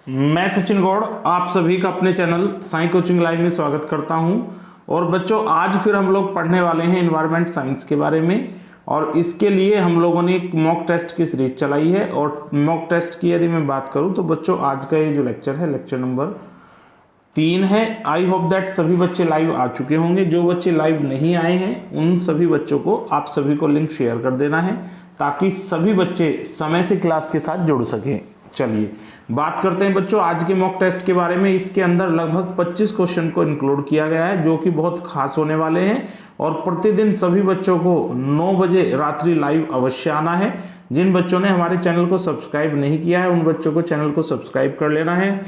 मैं सचिन गौड़ आप सभी का अपने चैनल साई कोचिंग लाइव में स्वागत करता हूं। और बच्चों आज फिर हम लोग पढ़ने वाले हैं एनवायरनमेंट साइंस के बारे में। और इसके लिए हम लोगों ने एक मॉक टेस्ट की सीरीज चलाई है। और मॉक टेस्ट की यदि मैं बात करूं तो बच्चों आज का ये जो लेक्चर है लेक्चर नंबर 3 है। आई होप दैट सभी बच्चे लाइव आ चुके होंगे। जो बच्चे लाइव नहीं आए हैं उन सभी बच्चों को आप सभी को लिंक शेयर कर देना है ताकि सभी बच्चे समय से क्लास के साथ जुड़ सकें। चलिए बात करते हैं बच्चों आज के मॉक टेस्ट के बारे में। इसके अंदर लगभग 25 क्वेश्चन को इंक्लूड किया गया है जो कि बहुत खास होने वाले हैं। और प्रतिदिन सभी बच्चों को 9 बजे रात्रि लाइव अवश्य आना है। जिन बच्चों ने हमारे चैनल को सब्सक्राइब नहीं किया है उन बच्चों को चैनल को सब्सक्राइब कर लेना है।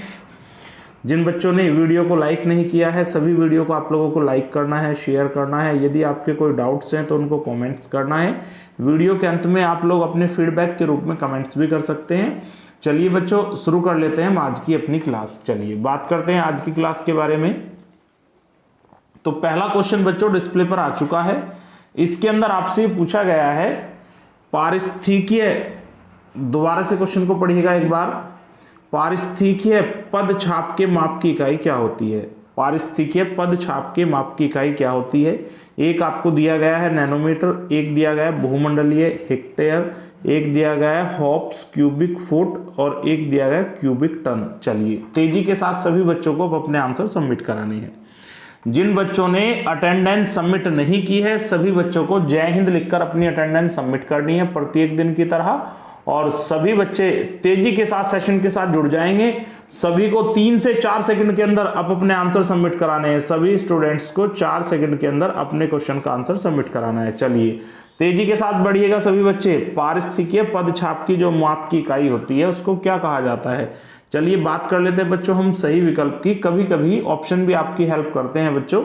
जिन बच्चों ने वीडियो को लाइक नहीं किया है सभी वीडियो को आप लोगों को लाइक करना है, शेयर करना है। यदि आपके कोई डाउट्स हैं तो उनको कमेंट्स करना है। वीडियो के अंत में आप लोग अपने फीडबैक के रूप में कमेंट्स भी कर सकते हैं। चलिए बच्चों शुरू कर लेते हैं हम आज की अपनी क्लास। चलिए बात करते हैं आज की क्लास के बारे में। तो पहला क्वेश्चन बच्चों डिस्प्ले पर आ चुका है। इसके अंदर आपसे पूछा गया है पारिस्थितिकीय, दोबारा से क्वेश्चन को पढ़िएगा एक बार। पारिस्थितिकीय पदछाप के माप की इकाई क्या होती है? पारिस्थितिकीय पदछाप के माप की इकाई क्या होती है? एक आपको दिया गया है नैनोमीटर, एक दिया गया है भूमंडलीय हेक्टेयर, एक दिया गया है हॉप्स क्यूबिक फुट और एक दिया गया है क्यूबिक टन। चलिए तेजी के साथ सभी बच्चों को अपने आंसर सबमिट कराने हैं। जिन बच्चों ने अटेंडेंस सबमिट नहीं की है सभी बच्चों को जय हिंद लिखकर अपनी अटेंडेंस सबमिट करनी है प्रत्येक दिन की तरह। और सभी बच्चे तेजी के साथ सेशन के साथ जुड़ जाएंगे। सभी को 3 से 4 सेकंड के अंदर अपने आंसर सबमिट कराने हैं। सभी स्टूडेंट्स को 4 सेकंड के अंदर अपने क्वेश्चन का आंसर सबमिट कराना है। चलिए तेजी के साथ बढ़िएगा सभी बच्चे। पारिस्थितिकीय पदछाप की जो माप की इकाई होती है उसको क्या कहा जाता है? चलिए बात कर लेते हैं बच्चों हम सही विकल्प की। कभी कभी ऑप्शन भी आपकी हेल्प करते हैं बच्चों।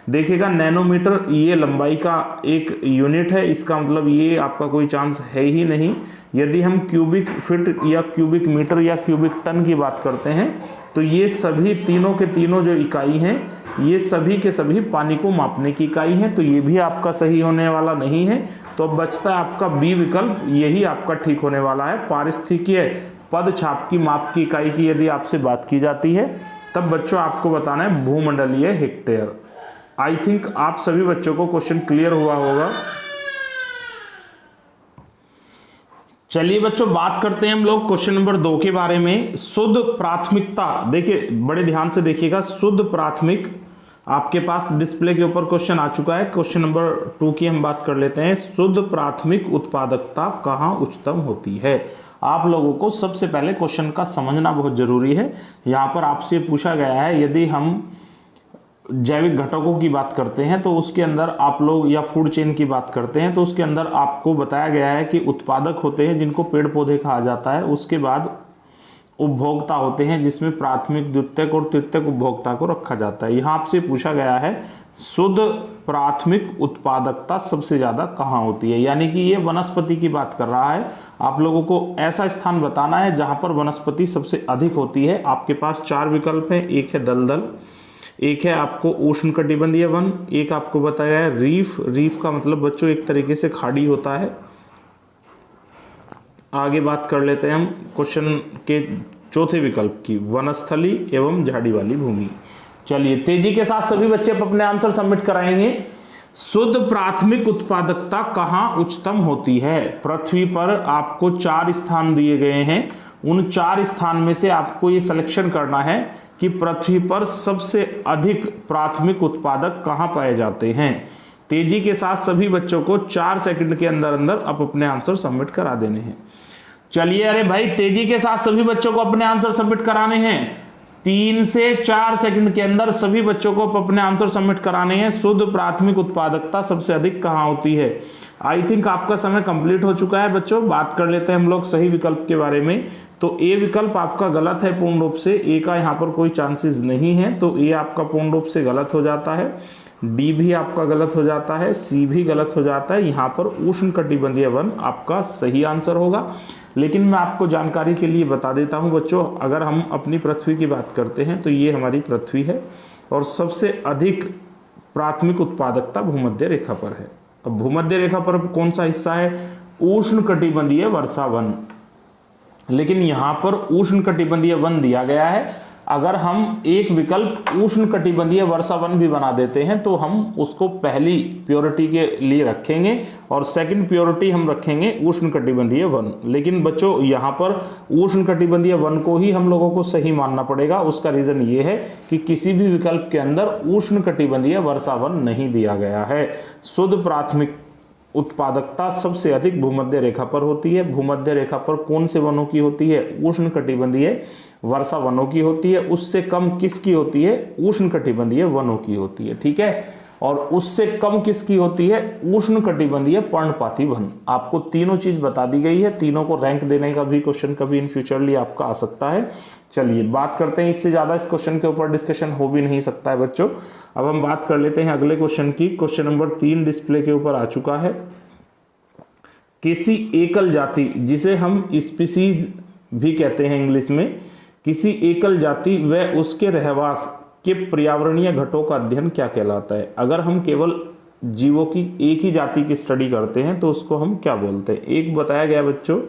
देखिएगा नैनोमीटर ये लंबाई का एक यूनिट है, इसका मतलब ये आपका कोई चांस है ही नहीं। यदि हम क्यूबिक फीट या क्यूबिक मीटर या क्यूबिक टन की बात करते हैं तो ये सभी तीनों के तीनों जो इकाई हैं ये सभी के सभी पानी को मापने की इकाई है। तो ये भी आपका सही होने वाला नहीं है। तो अब बचता है आपका बी विकल्प, यही आपका ठीक होने वाला है। पारिस्थितिकीय पदछाप की माप की इकाई की यदि आपसे बात की जाती है तब बच्चों आपको बताना है भूमंडलीय हेक्टेयर। आई थिंक आप सभी बच्चों को क्वेश्चन क्लियर हुआ होगा। चलिए बच्चों बात करते हैं हम लोग क्वेश्चन नंबर 2 के बारे में। शुद्ध प्राथमिकता, देखिए बड़े ध्यान से देखिएगा। शुद्ध प्राथमिक आपके पास डिस्प्ले के ऊपर क्वेश्चन आ चुका है। क्वेश्चन नंबर 2 की हम बात कर लेते हैं। शुद्ध प्राथमिक उत्पादकता कहाँ उच्चतम होती है? आप लोगों को सबसे पहले क्वेश्चन का समझना बहुत जरूरी है। यहाँ पर आपसे पूछा गया है यदि हम जैविक घटकों की बात करते हैं तो उसके अंदर आप लोग या फूड चेन की बात करते हैं तो उसके अंदर आपको बताया गया है कि उत्पादक होते हैं जिनको पेड़ पौधे कहा जाता है। उसके बाद उपभोक्ता होते हैं जिसमें प्राथमिक, द्वितीयक और तृतीयक उपभोक्ता को रखा जाता है। यहाँ आपसे पूछा गया है शुद्ध प्राथमिक उत्पादकता सबसे ज्यादा कहाँ होती है, यानी कि ये वनस्पति की बात कर रहा है। आप लोगों को ऐसा स्थान बताना है जहां पर वनस्पति सबसे अधिक होती है। आपके पास 4 विकल्प हैं। एक है दलदल, एक है आपको उष्णकटिबंधीय वन, एक आपको बताया है रीफ। रीफ का मतलब बच्चों एक तरीके से खाड़ी होता है। आगे बात कर लेते हैं हम क्वेश्चन के चौथे विकल्प की, वनस्थली एवं झाड़ी वाली भूमि। चलिए तेजी के साथ सभी बच्चे अपने आंसर सबमिट कराएंगे। शुद्ध प्राथमिक उत्पादकता कहाँ उच्चतम होती है? पृथ्वी पर आपको 4 स्थान दिए गए हैं। उन 4 स्थान में से आपको ये सिलेक्शन करना है कि पृथ्वी पर सबसे अधिक प्राथमिक उत्पादक कहाँ पाए जाते हैं। तेजी के साथ सभी बच्चों को 4 सेकंड के अंदर अंदर आप अपने आंसर सबमिट करा देने हैं। चलिए अरे भाई तेजी के साथ सभी बच्चों को अपने आंसर सबमिट कराने हैं। 3 से 4 सेकंड के अंदर सभी बच्चों को अपने आंसर सबमिट कराने हैं। शुद्ध प्राथमिक उत्पादकता सबसे अधिक कहाँ होती है? आई थिंक आपका समय कंप्लीट हो चुका है बच्चों। बात कर लेते हैं हम लोग सही विकल्प के बारे में। तो ए विकल्प आपका गलत है पूर्ण रूप से। ए का यहाँ पर कोई चांसेस नहीं है तो ए आपका पूर्ण रूप से गलत हो जाता है। डी भी आपका गलत हो जाता है, सी भी गलत हो जाता है। यहाँ पर उष्णकटिबंधीय वन आपका सही आंसर होगा। लेकिन मैं आपको जानकारी के लिए बता देता हूँ बच्चों, अगर हम अपनी पृथ्वी की बात करते हैं तो ये हमारी पृथ्वी है और सबसे अधिक प्राथमिक उत्पादकता भूमध्य रेखा पर है। अब भूमध्य रेखा पर कौन सा हिस्सा है? उष्णकटिबंधीय वर्षावन। लेकिन यहाँ पर उष्णकटिबंधीय वन दिया गया है। अगर हम एक विकल्प उष्णकटिबंधीय वर्षा वन भी बना देते हैं तो हम उसको पहली प्योरिटी के लिए रखेंगे और सेकंड प्योरिटी हम रखेंगे उष्णकटिबंधीय वन। लेकिन बच्चों यहाँ पर उष्णकटिबंधीय वन को ही हम लोगों को सही मानना पड़ेगा। उसका रीजन ये है कि किसी भी विकल्प के अंदर उष्णकटिबंधीय वर्षा वन नहीं दिया गया है। शुद्ध प्राथमिक उत्पादकता सबसे अधिक भूमध्य रेखा पर होती है। भूमध्य रेखा पर कौन से वनों की होती है? उष्णकटिबंधीय वर्षा वनों की होती है। उससे कम किसकी होती है? उष्णकटिबंधीय वनों की होती है। ठीक है, और उससे कम किसकी होती है? उष्णकटिबंधीय पर्णपाती वन। आपको तीनों चीज बता दी गई है। तीनों को रैंक देने का भी क्वेश्चन कभी इन फ्यूचरली आपका आ सकता है। चलिए बात करते हैं, इससे ज्यादा इस क्वेश्चन के ऊपर डिस्कशन हो भी नहीं सकता है बच्चों। अब हम बात कर लेते हैं अगले क्वेश्चन की। क्वेश्चन नंबर 3 डिस्प्ले के ऊपर आ चुका है। किसी एकल जाति, जिसे हम स्पीसीज भी कहते हैं इंग्लिश में, किसी एकल जाति व उसके रहवास के पर्यावरणीय घटों का अध्ययन क्या कहलाता है? अगर हम केवल जीवों की एक ही जाति की स्टडी करते हैं तो उसको हम क्या बोलते हैं? एक बताया गया बच्चों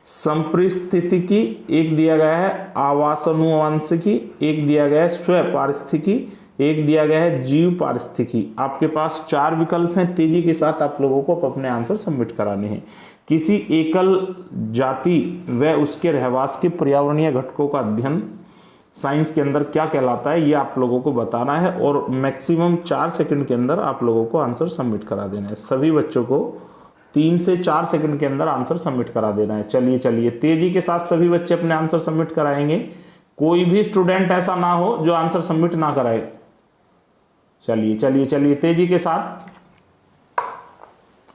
संपरिस्थितिकी, एक दिया गया है आवासनुवांशिकी, एक दिया गया है स्वपारिस्थितिकी, एक दिया गया है जीव पारिस्थितिकी। आपके पास 4 विकल्प हैं। तेजी के साथ आप लोगों को अपने आंसर सबमिट कराने हैं। किसी एकल जाति व उसके रहवास के पर्यावरणीय घटकों का अध्ययन साइंस के अंदर क्या कहलाता है, ये आप लोगों को बताना है और मैक्सिमम 4 सेकंड के अंदर आप लोगों को आंसर सबमिट करा देना है। सभी बच्चों को 3 से 4 सेकंड के अंदर आंसर सबमिट करा देना है। चलिए तेजी के साथ सभी बच्चे अपने आंसर सबमिट कराएंगे। कोई भी स्टूडेंट ऐसा ना हो जो आंसर सबमिट ना कराए। चलिए तेजी के साथ।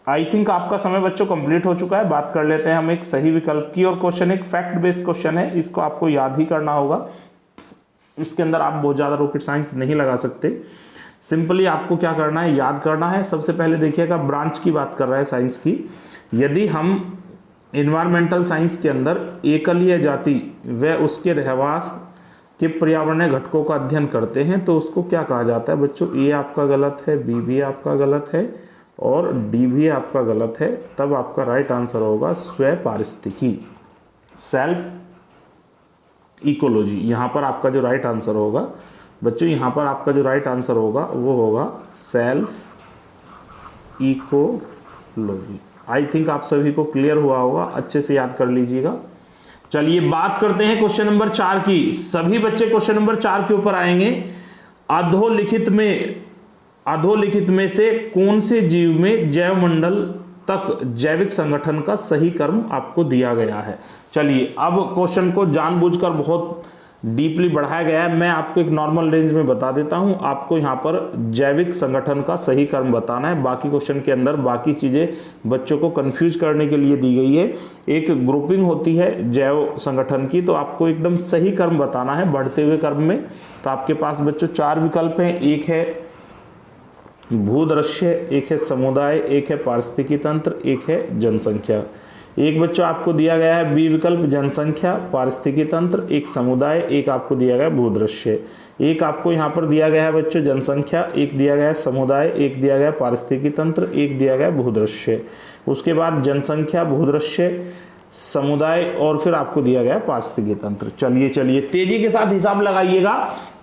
आई थिंक आपका समय बच्चों कंप्लीट हो चुका है। बात कर लेते हैं हम एक सही विकल्प की। और क्वेश्चन एक फैक्ट बेस्ड क्वेश्चन है, इसको आपको याद ही करना होगा। इसके अंदर आप बहुत ज्यादा रॉकेट साइंस नहीं लगा सकते। सिंपली आपको क्या करना है, याद करना है। सबसे पहले देखिएगा, ब्रांच की बात कर रहा है साइंस की। यदि हम इन्वायरमेंटल साइंस के अंदर एकलीय जाति व उसके रहवास के पर्यावरणीय घटकों का अध्ययन करते हैं तो उसको क्या कहा जाता है बच्चों? ए आपका गलत है, बी भी आपका गलत है और डी भी आपका गलत है। तब आपका राइट आंसर होगा स्वपारिस्थितिकी, सेल्फ इकोलॉजी। यहाँ पर आपका जो राइट आंसर होगा बच्चों, यहाँ पर आपका जो राइट आंसर होगा वो होगा सेल्फ इकोलॉजी। आई थिंक आप सभी को क्लियर हुआ होगा, अच्छे से याद कर लीजिएगा। चलिए बात करते हैं क्वेश्चन नंबर 4 की। सभी बच्चे क्वेश्चन नंबर 4 के ऊपर आएंगे। अधोलिखित में से कौन से जीव में जैव मंडल तक जैविक संगठन का सही क्रम आपको दिया गया है? चलिए अब क्वेश्चन को जानबूझकर बहुत डीपली बढ़ाया गया है। मैं आपको एक नॉर्मल रेंज में बता देता हूं। आपको यहां पर जैविक संगठन का सही क्रम बताना है। बाकी क्वेश्चन के अंदर बाकी चीजें बच्चों को कंफ्यूज करने के लिए दी गई है। एक ग्रुपिंग होती है जैव संगठन की, तो आपको एकदम सही क्रम बताना है बढ़ते हुए क्रम में। तो आपके पास बच्चों 4 विकल्प हैं। एक है भूदृश्य, एक है समुदाय, एक है पारिस्थितिकी तंत्र, एक है जनसंख्या। एक बच्चों आपको दिया गया है बी विकल्प, जनसंख्या, पारिस्थितिकी तंत्र, एक समुदाय, एक आपको दिया गया भूदृश्य। एक आपको यहाँ पर दिया गया है बच्चों जनसंख्या, एक दिया गया है समुदाय, एक दिया गया पारिस्थितिकी तंत्र, एक दिया गया भूदृश्य। उसके बाद जनसंख्या, भूदृश्य, समुदाय और फिर आपको दिया गया पारिस्थितिकी तंत्र। चलिए तेजी के साथ हिसाब लगाइएगा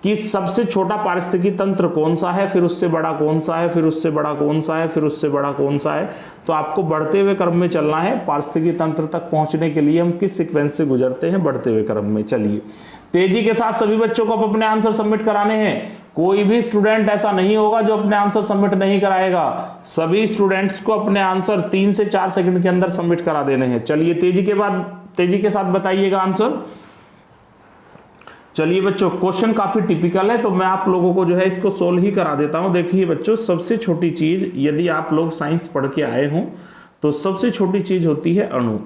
कि सबसे छोटा पारिस्थितिकी तंत्र कौन सा है, फिर उससे बड़ा कौन सा है, फिर उससे बड़ा कौन सा है, फिर उससे बड़ा कौन सा है। तो आपको बढ़ते हुए क्रम में चलना है। पारिस्थितिकी तंत्र तक पहुंचने के लिए हम किस सीक्वेंस से गुजरते हैं? बढ़ते हुए क्रम में। चलिए तेजी के साथ सभी बच्चों को अपने आंसर सबमिट कराने हैं। कोई भी स्टूडेंट ऐसा नहीं होगा जो अपने आंसर सबमिट नहीं कराएगा। सभी स्टूडेंट्स को अपने आंसर 3 से 4 सेकंड के अंदर सबमिट करा देने हैं। चलिए तेजी के साथ बताइएगा आंसर। चलिए बच्चों क्वेश्चन काफी टिपिकल है तो मैं आप लोगों को जो है इसको सोल्व ही करा देता हूं। देखिए बच्चों, सबसे छोटी चीज, यदि आप लोग साइंस पढ़ के आए हों तो सबसे छोटी चीज होती है अणु।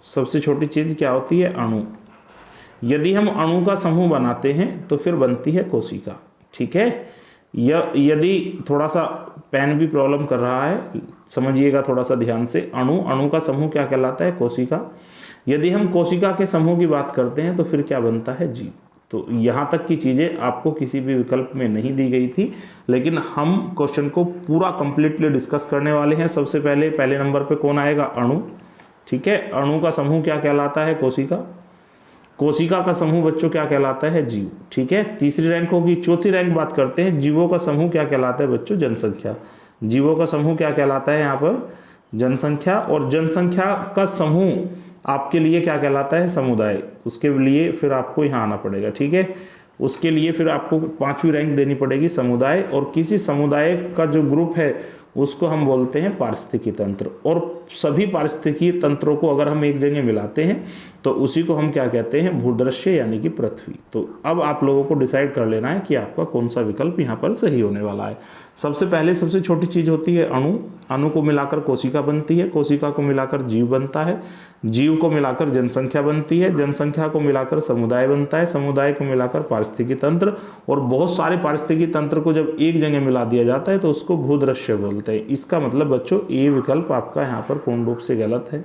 सबसे छोटी चीज क्या होती है? अणु। यदि हम अणु का समूह बनाते हैं तो फिर बनती है कोशिका। ठीक है, यदि थोड़ा सा पेन भी प्रॉब्लम कर रहा है, समझिएगा थोड़ा सा ध्यान से। अणु का समूह क्या कहलाता है? कोशिका। यदि हम कोशिका के समूह की बात करते हैं तो फिर क्या बनता है? जीव। तो यहाँ तक की चीजें आपको किसी भी विकल्प में नहीं दी गई थी, लेकिन हम क्वेश्चन को पूरा कंप्लीटली डिस्कस करने वाले हैं। सबसे पहले नंबर पे कौन आएगा? अणु। ठीक है, अणु का समूह क्या कहलाता है? कोशिका। कोशिका का समूह बच्चों क्या कहलाता है? जीव। ठीक है, तीसरी रैंक होगी। चौथी रैंक बात करते हैं, जीवों का समूह क्या कहलाता है बच्चों? जनसंख्या। जीवों का समूह क्या कहलाता है यहाँ पर? जनसंख्या। और जनसंख्या का समूह आपके लिए क्या कहलाता है? समुदाय। उसके लिए फिर आपको यहाँ आना पड़ेगा। ठीक है, उसके लिए फिर आपको 5वीं रैंक देनी पड़ेगी, समुदाय। और किसी समुदाय का जो ग्रुप है उसको हम बोलते हैं पारिस्थितिकी तंत्र। और सभी पारिस्थितिकी तंत्रों को अगर हम एक जगह मिलाते हैं तो उसी को हम क्या कहते हैं? भूदृश्य यानी कि पृथ्वी। तो अब आप लोगों को डिसाइड कर लेना है कि आपका कौन सा विकल्प यहाँ पर सही होने वाला है। सबसे पहले सबसे छोटी चीज होती है अणु। अणु को मिलाकर कोशिका बनती है, कोशिका को मिलाकर जीव बनता है, जीव को मिलाकर जनसंख्या बनती है, जनसंख्या को मिलाकर समुदाय बनता है, समुदाय को मिलाकर पारिस्थितिकी तंत्र। और बहुत सारे पारिस्थितिकी तंत्र को जब एक जगह मिला दिया जाता है तो उसको भूदृश्य बोलते हैं। इसका मतलब बच्चों ए विकल्प आपका यहाँ पर पूर्ण रूप से गलत है,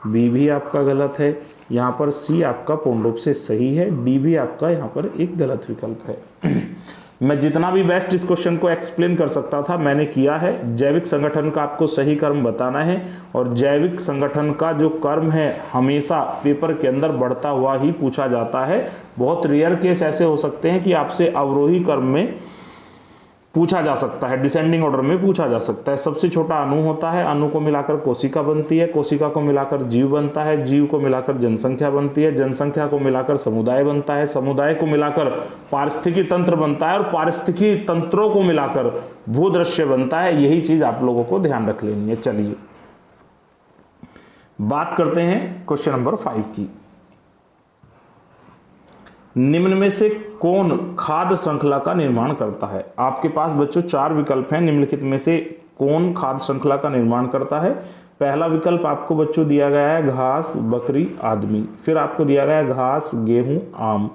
बी भी आपका गलत है, यहाँ पर सी आपका पूर्ण रूप से सही है, डी भी आपका यहाँ पर एक गलत विकल्प है। मैं जितना भी बेस्ट इस क्वेश्चन को एक्सप्लेन कर सकता था मैंने किया है। जैविक संगठन का आपको सही कर्म बताना है और जैविक संगठन का जो कर्म है हमेशा पेपर के अंदर बढ़ता हुआ ही पूछा जाता है। बहुत रेयर केस ऐसे हो सकते हैं कि आपसे अवरोही कर्म में पूछा जा सकता है, डिसेंडिंग ऑर्डर में पूछा जा सकता है। सबसे छोटा अणु होता है, अणु को मिलाकर कोशिका बनती है, कोशिका को मिलाकर जीव बनता है, जीव को मिलाकर जनसंख्या बनती है, जनसंख्या को मिलाकर समुदाय बनता है, समुदाय को मिलाकर पारिस्थितिकी तंत्र बनता है और पारिस्थितिकी तंत्रों को मिलाकर भूदृश्य बनता है। यही चीज आप लोगों को ध्यान रख लेनी है। चलिए बात करते हैं क्वेश्चन नंबर 5 की। निम्न में से कौन खाद्य श्रृंखला का निर्माण करता है? आपके पास बच्चों 4 विकल्प हैं। निम्नलिखित में से कौन खाद्य श्रृंखला का निर्माण करता है? पहला विकल्प आपको बच्चों दिया गया है घास, बकरी, आदमी। फिर आपको दिया गया है घास, गेहूं, आम।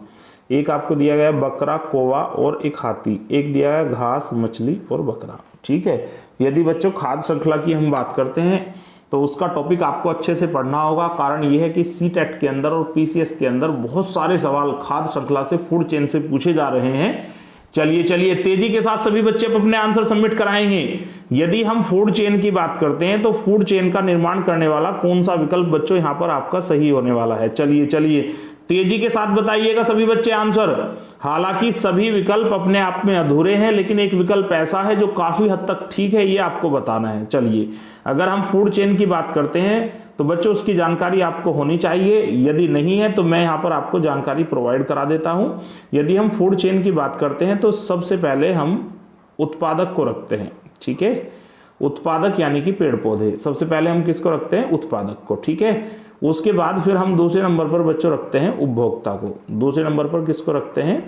एक आपको दिया गया है बकरा, कौवा और एक हाथी। एक दिया है घास, मछली और बकरा। ठीक है, यदि बच्चों खाद्य श्रृंखला की हम बात करते हैं तो उसका टॉपिक आपको अच्छे से पढ़ना होगा। कारण यह है कि सीटेट के अंदर और पीसीएस के अंदर बहुत सारे सवाल खाद्य श्रृंखला से, फूड चेन से पूछे जा रहे हैं। चलिए तेजी के साथ सभी बच्चे अपने आंसर सबमिट कराएंगे। यदि हम फूड चेन की बात करते हैं तो फूड चेन का निर्माण करने वाला कौन सा विकल्प बच्चों यहां पर आपका सही होने वाला है? चलिए तेजी के साथ बताइएगा सभी बच्चे आंसर। हालांकि सभी विकल्प अपने आप में अधूरे हैं, लेकिन एक विकल्प ऐसा है जो काफी हद तक ठीक है, ये आपको बताना है। चलिए, अगर हम फूड चेन की बात करते हैं तो बच्चों उसकी जानकारी आपको होनी चाहिए। यदि नहीं है तो मैं यहां पर आपको जानकारी प्रोवाइड करा देता हूं। यदि हम फूड चेन की बात करते हैं तो सबसे पहले हम उत्पादक को रखते हैं। ठीक है, उत्पादक यानी कि पेड़ पौधे। सबसे पहले हम किसको रखते हैं? उत्पादक को। ठीक है, उसके बाद फिर हम दूसरे नंबर पर बच्चों रखते हैं उपभोक्ता को। दूसरे नंबर पर किसको रखते हैं?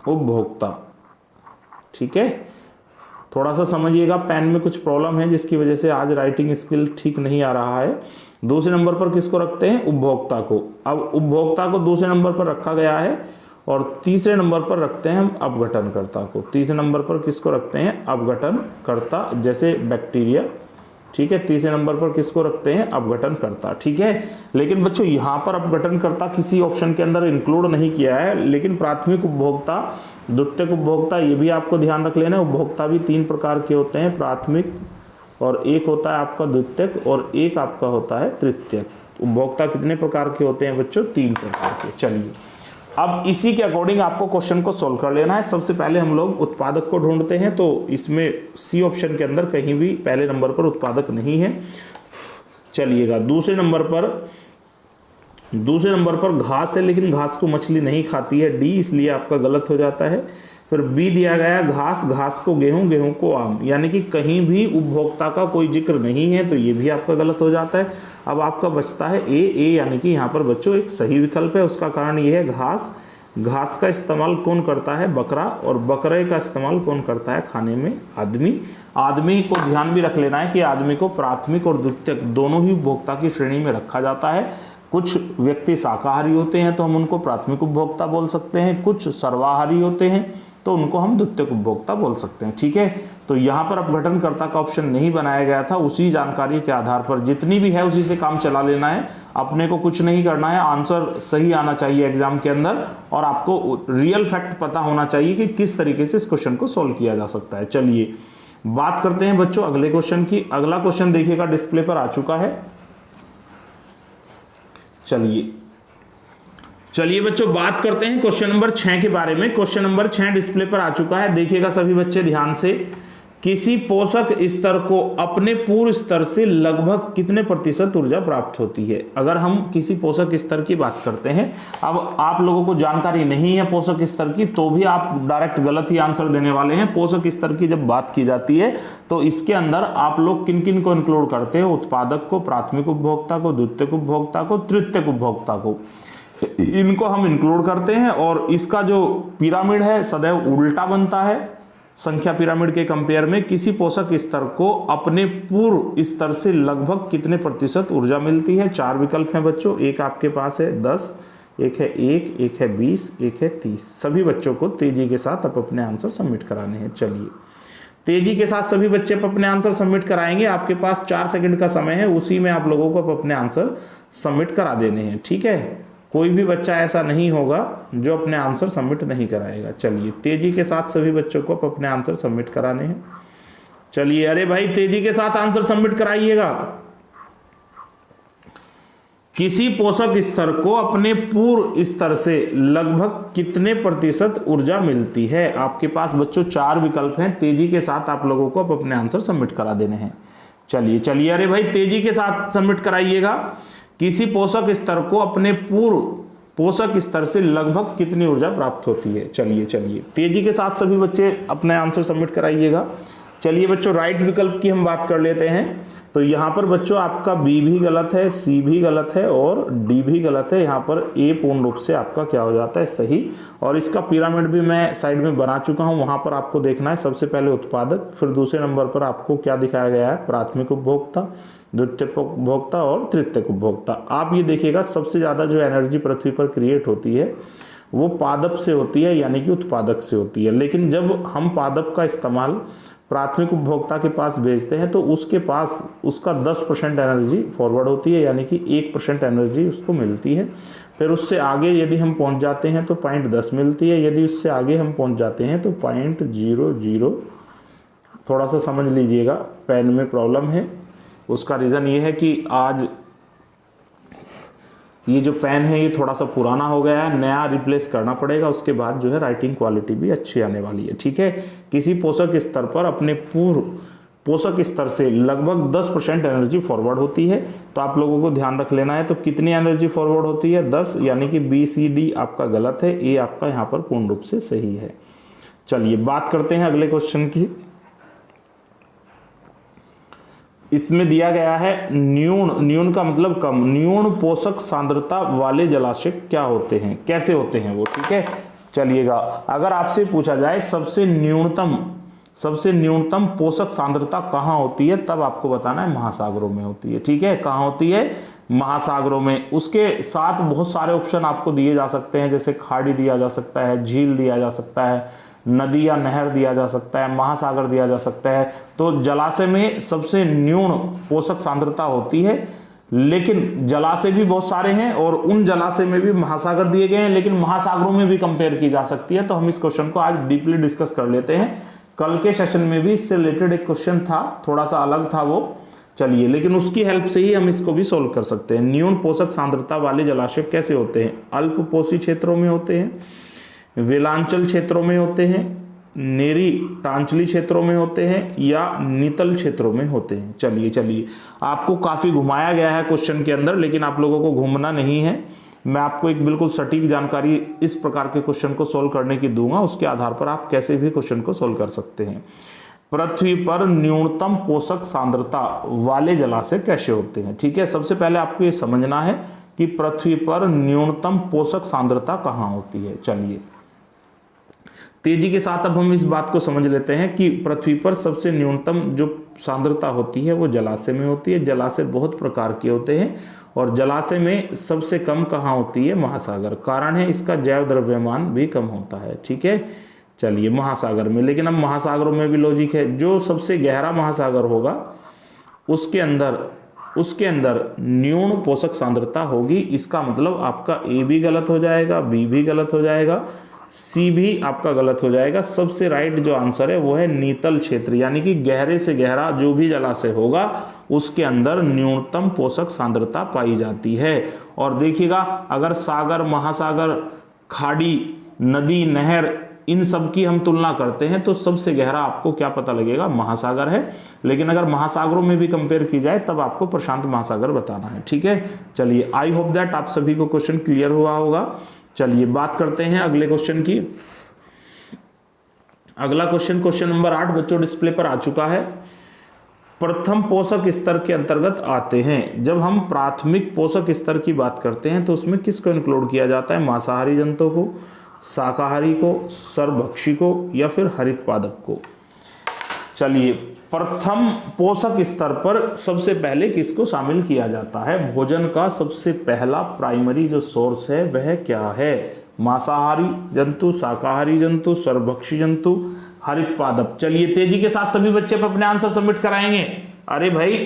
उपभोक्ता। ठीक है, थोड़ा सा समझिएगा, पेन में कुछ प्रॉब्लम है जिसकी वजह से आज राइटिंग स्किल ठीक नहीं आ रहा है। दूसरे नंबर पर किसको रखते हैं? उपभोक्ता को। अब उपभोक्ता को दूसरे नंबर पर रखा गया है और तीसरे नंबर पर रखते हैं हम अपघटनकर्ता को। तीसरे नंबर पर किसको रखते हैं? अपघटनकर्ता, जैसे बैक्टीरिया। ठीक है, तीसरे नंबर पर किसको रखते हैं? अपघटनकर्ता। ठीक है, लेकिन बच्चों यहां पर अपघटनकर्ता किसी ऑप्शन के अंदर इंक्लूड नहीं किया है, लेकिन प्राथमिक उपभोक्ता, द्वितीयक उपभोक्ता, ये भी आपको ध्यान रख लेना। उपभोक्ता भी 3 प्रकार के होते हैं, प्राथमिक, और एक होता है आपका द्वितीयक और एक आपका होता है तृतीयक। उपभोक्ता कितने प्रकार के होते हैं बच्चों? 3 प्रकार के। चलिए, अब इसी के अकॉर्डिंग आपको क्वेश्चन को सॉल्व कर लेना है। सबसे पहले हम लोग उत्पादक को ढूंढते हैं, तो इसमें सी ऑप्शन के अंदर कहीं भी पहले नंबर पर उत्पादक नहीं है। चलिएगा, दूसरे नंबर पर घास है, लेकिन घास को मछली नहीं खाती है, डी, इसलिए आपका गलत हो जाता है। फिर बी दिया गया घास, घास को गेहूं, गेहूं को आम, यानी कि कहीं भी उपभोक्ता का कोई जिक्र नहीं है, तो ये भी आपका गलत हो जाता है। अब आपका बचता है ए, यानी कि यहाँ पर बच्चों एक सही विकल्प है। उसका कारण ये है घास। घास का इस्तेमाल कौन करता है? बकरा। और बकरे का इस्तेमाल कौन करता है खाने में? आदमी। आदमी को ध्यान भी रख लेना है कि आदमी को प्राथमिक और द्वितीयक दोनों ही उपभोक्ता की श्रेणी में रखा जाता है। कुछ व्यक्ति शाकाहारी होते हैं तो हम उनको प्राथमिक उपभोक्ता बोल सकते हैं, कुछ सर्वाहारी होते हैं तो उनको हम द्वितीयक उपभोक्ता बोल सकते हैं। ठीक है, तो यहाँ पर अपघटनकर्ता का ऑप्शन नहीं बनाया गया था। उसी जानकारी के आधार पर जितनी भी है उसी से काम चला लेना है, अपने को कुछ नहीं करना है। आंसर सही आना चाहिए एग्जाम के अंदर और आपको रियल फैक्ट पता होना चाहिए कि किस तरीके से इस क्वेश्चन को सोल्व किया जा सकता है। चलिए बात करते हैं बच्चों अगले क्वेश्चन की। अगला क्वेश्चन देखिएगा डिस्प्ले पर आ चुका है। चलिए चलिए बच्चों बात करते हैं क्वेश्चन नंबर 6 के बारे में। क्वेश्चन नंबर 6 डिस्प्ले पर आ चुका है, देखिएगा सभी बच्चे ध्यान से। किसी पोषक स्तर को अपने पूर्व स्तर से लगभग कितने प्रतिशत ऊर्जा प्राप्त होती है। अगर हम किसी पोषक स्तर की बात करते हैं, अब आप लोगों को जानकारी नहीं है पोषक स्तर की, तो भी आप डायरेक्ट गलत ही आंसर देने वाले हैं। पोषक स्तर की जब बात की जाती है तो इसके अंदर आप लोग किन किन को इंक्लूड करते हैं, उत्पादक को, प्राथमिक उपभोक्ता को, द्वितीयक उपभोक्ता को, तृतीयक उपभोक्ता को, इनको हम इंक्लूड करते हैं। और इसका जो पिरामिड है सदैव उल्टा बनता है संख्या पिरामिड के कंपेयर में। किसी पोषक स्तर को अपने पूर्व स्तर से लगभग कितने प्रतिशत ऊर्जा मिलती है। 4 विकल्प हैं बच्चों, एक आपके पास है 10, एक है 1, एक है 20, एक है 30। सभी बच्चों को तेजी के साथ अब अपने आंसर सबमिट कराने हैं। चलिए तेजी के साथ सभी बच्चे अपने आंसर सबमिट कराएंगे। आपके पास 4 सेकंड का समय है, उसी में आप लोगों को अपने आंसर सबमिट करा देने हैं। ठीक है, कोई भी बच्चा ऐसा नहीं होगा जो अपने आंसर सबमिट नहीं कराएगा। चलिए तेजी के साथ सभी बच्चों को अपने आंसर सबमिट कराने हैं। चलिए अरे भाई तेजी के साथ आंसर सबमिट कराइएगा। किसी पोषक स्तर को अपने पूर्व स्तर से लगभग कितने प्रतिशत ऊर्जा मिलती है। आपके पास बच्चों 4 विकल्प हैं, तेजी के साथ आप लोगों को अपने आंसर सबमिट करा देने हैं। चलिए अरे भाई तेजी के साथ सबमिट कराइएगा। किसी पोषक स्तर को अपने पूर्व पोषक स्तर से लगभग कितनी ऊर्जा प्राप्त होती है। चलिए तेजी के साथ सभी बच्चे अपने आंसर सबमिट कराइएगा। चलिए बच्चों राइट विकल्प की हम बात कर लेते हैं। तो यहाँ पर बच्चों आपका बी भी गलत है, सी भी गलत है और डी भी गलत है। यहाँ पर ए पूर्ण रूप से आपका क्या हो जाता है, सही। और इसका पिरामिड भी मैं साइड में बना चुका हूँ, वहाँ पर आपको देखना है। सबसे पहले उत्पादक, फिर दूसरे नंबर पर आपको क्या दिखाया गया है, प्राथमिक उपभोक्ता, द्वितीयक उपभोक्ता और तृतीयक उपभोक्ता। आप ये देखिएगा सबसे ज़्यादा जो एनर्जी पृथ्वी पर क्रिएट होती है वो पादप से होती है, यानी कि उत्पादक से होती है। लेकिन जब हम पादप का इस्तेमाल प्राथमिक उपभोक्ता के पास भेजते हैं तो उसके पास उसका 10% एनर्जी फॉरवर्ड होती है, यानी कि 1% एनर्जी उसको मिलती है। फिर उससे आगे यदि हम पहुंच जाते हैं तो 0.10 मिलती है। यदि उससे आगे हम पहुंच जाते हैं तो 0.00। थोड़ा सा समझ लीजिएगा, पेन में प्रॉब्लम है। उसका रीज़न ये है कि आज ये जो पेन है ये थोड़ा सा पुराना हो गया है, नया रिप्लेस करना पड़ेगा। उसके बाद जो है राइटिंग क्वालिटी भी अच्छी आने वाली है। ठीक है, किसी पोषक स्तर पर अपने पूर्व पोषक स्तर से लगभग 10% एनर्जी फॉरवर्ड होती है। तो आप लोगों को ध्यान रख लेना है। तो कितनी एनर्जी फॉरवर्ड होती है, 10, यानी कि बी सी डी आपका गलत है, ए आपका यहाँ पर पूर्ण रूप से सही है। चलिए बात करते हैं अगले क्वेश्चन की। इसमें दिया गया है न्यून का मतलब कम, न्यून पोषक सांद्रता वाले जलाशय क्या होते हैं, कैसे होते हैं वो। ठीक है, चलिएगा अगर आपसे पूछा जाए सबसे न्यूनतम पोषक सांद्रता कहाँ होती है, तब आपको बताना है महासागरों में होती है। ठीक है, कहाँ होती है, महासागरों में। उसके साथ बहुत सारे ऑप्शन आपको दिए जा सकते हैं, जैसे खाड़ी दिया जा सकता है, झील दिया जा सकता है, नदी या नहर दिया जा सकता है, महासागर दिया जा सकता है। तो जलाशय में सबसे न्यून पोषक सांद्रता होती है, लेकिन जलाशय भी बहुत सारे हैं और उन जलाशय में भी महासागर दिए गए हैं, लेकिन महासागरों में भी कंपेयर की जा सकती है। तो हम इस क्वेश्चन को आज डीपली डिस्कस कर लेते हैं। कल के सेशन में भी इससे रिलेटेड एक क्वेश्चन था, थोड़ा सा अलग था वो। चलिए, लेकिन उसकी हेल्प से ही हम इसको भी सोल्व कर सकते हैं। न्यून पोषक सांद्रता वाले जलाशय कैसे होते हैं, अल्पपोषी क्षेत्रों में होते हैं, वेलांचल क्षेत्रों में होते हैं, नेरी टांचली क्षेत्रों में होते हैं या नीतल क्षेत्रों में होते हैं। चलिए आपको काफी घुमाया गया है क्वेश्चन के अंदर, लेकिन आप लोगों को घूमना नहीं है। मैं आपको एक बिल्कुल सटीक जानकारी इस प्रकार के क्वेश्चन को सोल्व करने की दूंगा, उसके आधार पर आप कैसे भी क्वेश्चन को सोल्व कर सकते हैं। पृथ्वी पर न्यूनतम पोषक सांद्रता वाले जलाशय कैसे होते हैं। ठीक है, सबसे पहले आपको ये समझना है कि पृथ्वी पर न्यूनतम पोषक सांद्रता कहाँ होती है। चलिए तेजी के साथ अब हम इस बात को समझ लेते हैं कि पृथ्वी पर सबसे न्यूनतम जो सांद्रता होती है वो जलाशय में होती है। जलाशय बहुत प्रकार के होते हैं और जलाशय में सबसे कम कहाँ होती है, महासागर। कारण है इसका जैव द्रव्यमान भी कम होता है। ठीक है, चलिए महासागर में। लेकिन अब महासागरों में भी लॉजिक है, जो सबसे गहरा महासागर होगा उसके अंदर न्यून पोषक सांद्रता होगी। इसका मतलब आपका ए भी गलत हो जाएगा, बी भी गलत हो जाएगा, सी भी आपका गलत हो जाएगा। सबसे राइट जो आंसर है वो है नीतल क्षेत्र, यानी कि गहरे से गहरा जो भी जलाशय होगा उसके अंदर न्यूनतम पोषक सांद्रता पाई जाती है। और देखिएगा, अगर सागर, महासागर, खाड़ी, नदी, नहर, इन सब की हम तुलना करते हैं तो सबसे गहरा आपको क्या पता लगेगा, महासागर है। लेकिन अगर महासागरों में भी कंपेयर की जाए तब आपको प्रशांत महासागर बताना है। ठीक है, चलिए, आई होप दैट आप सभी को क्वेश्चन क्लियर हुआ होगा। चलिए बात करते हैं अगले क्वेश्चन की। अगला क्वेश्चन, क्वेश्चन नंबर 8 बच्चों डिस्प्ले पर आ चुका है। प्रथम पोषक स्तर के अंतर्गत आते हैं। जब हम प्राथमिक पोषक स्तर की बात करते हैं तो उसमें किसको इंक्लूड किया जाता है, मांसाहारी जंतुओं को, शाकाहारी को, सर्वभक्षी को या फिर हरित पादप को। चलिए, प्रथम पोषक स्तर पर सबसे पहले किसको शामिल किया जाता है, भोजन का सबसे पहला प्राइमरी जो सोर्स है वह क्या है, मांसाहारी जंतु, शाकाहारी जंतु, सर्वभक्षी जंतु, हरित पादप। चलिए तेजी के साथ सभी बच्चे अपने आंसर सबमिट कराएंगे। अरे भाई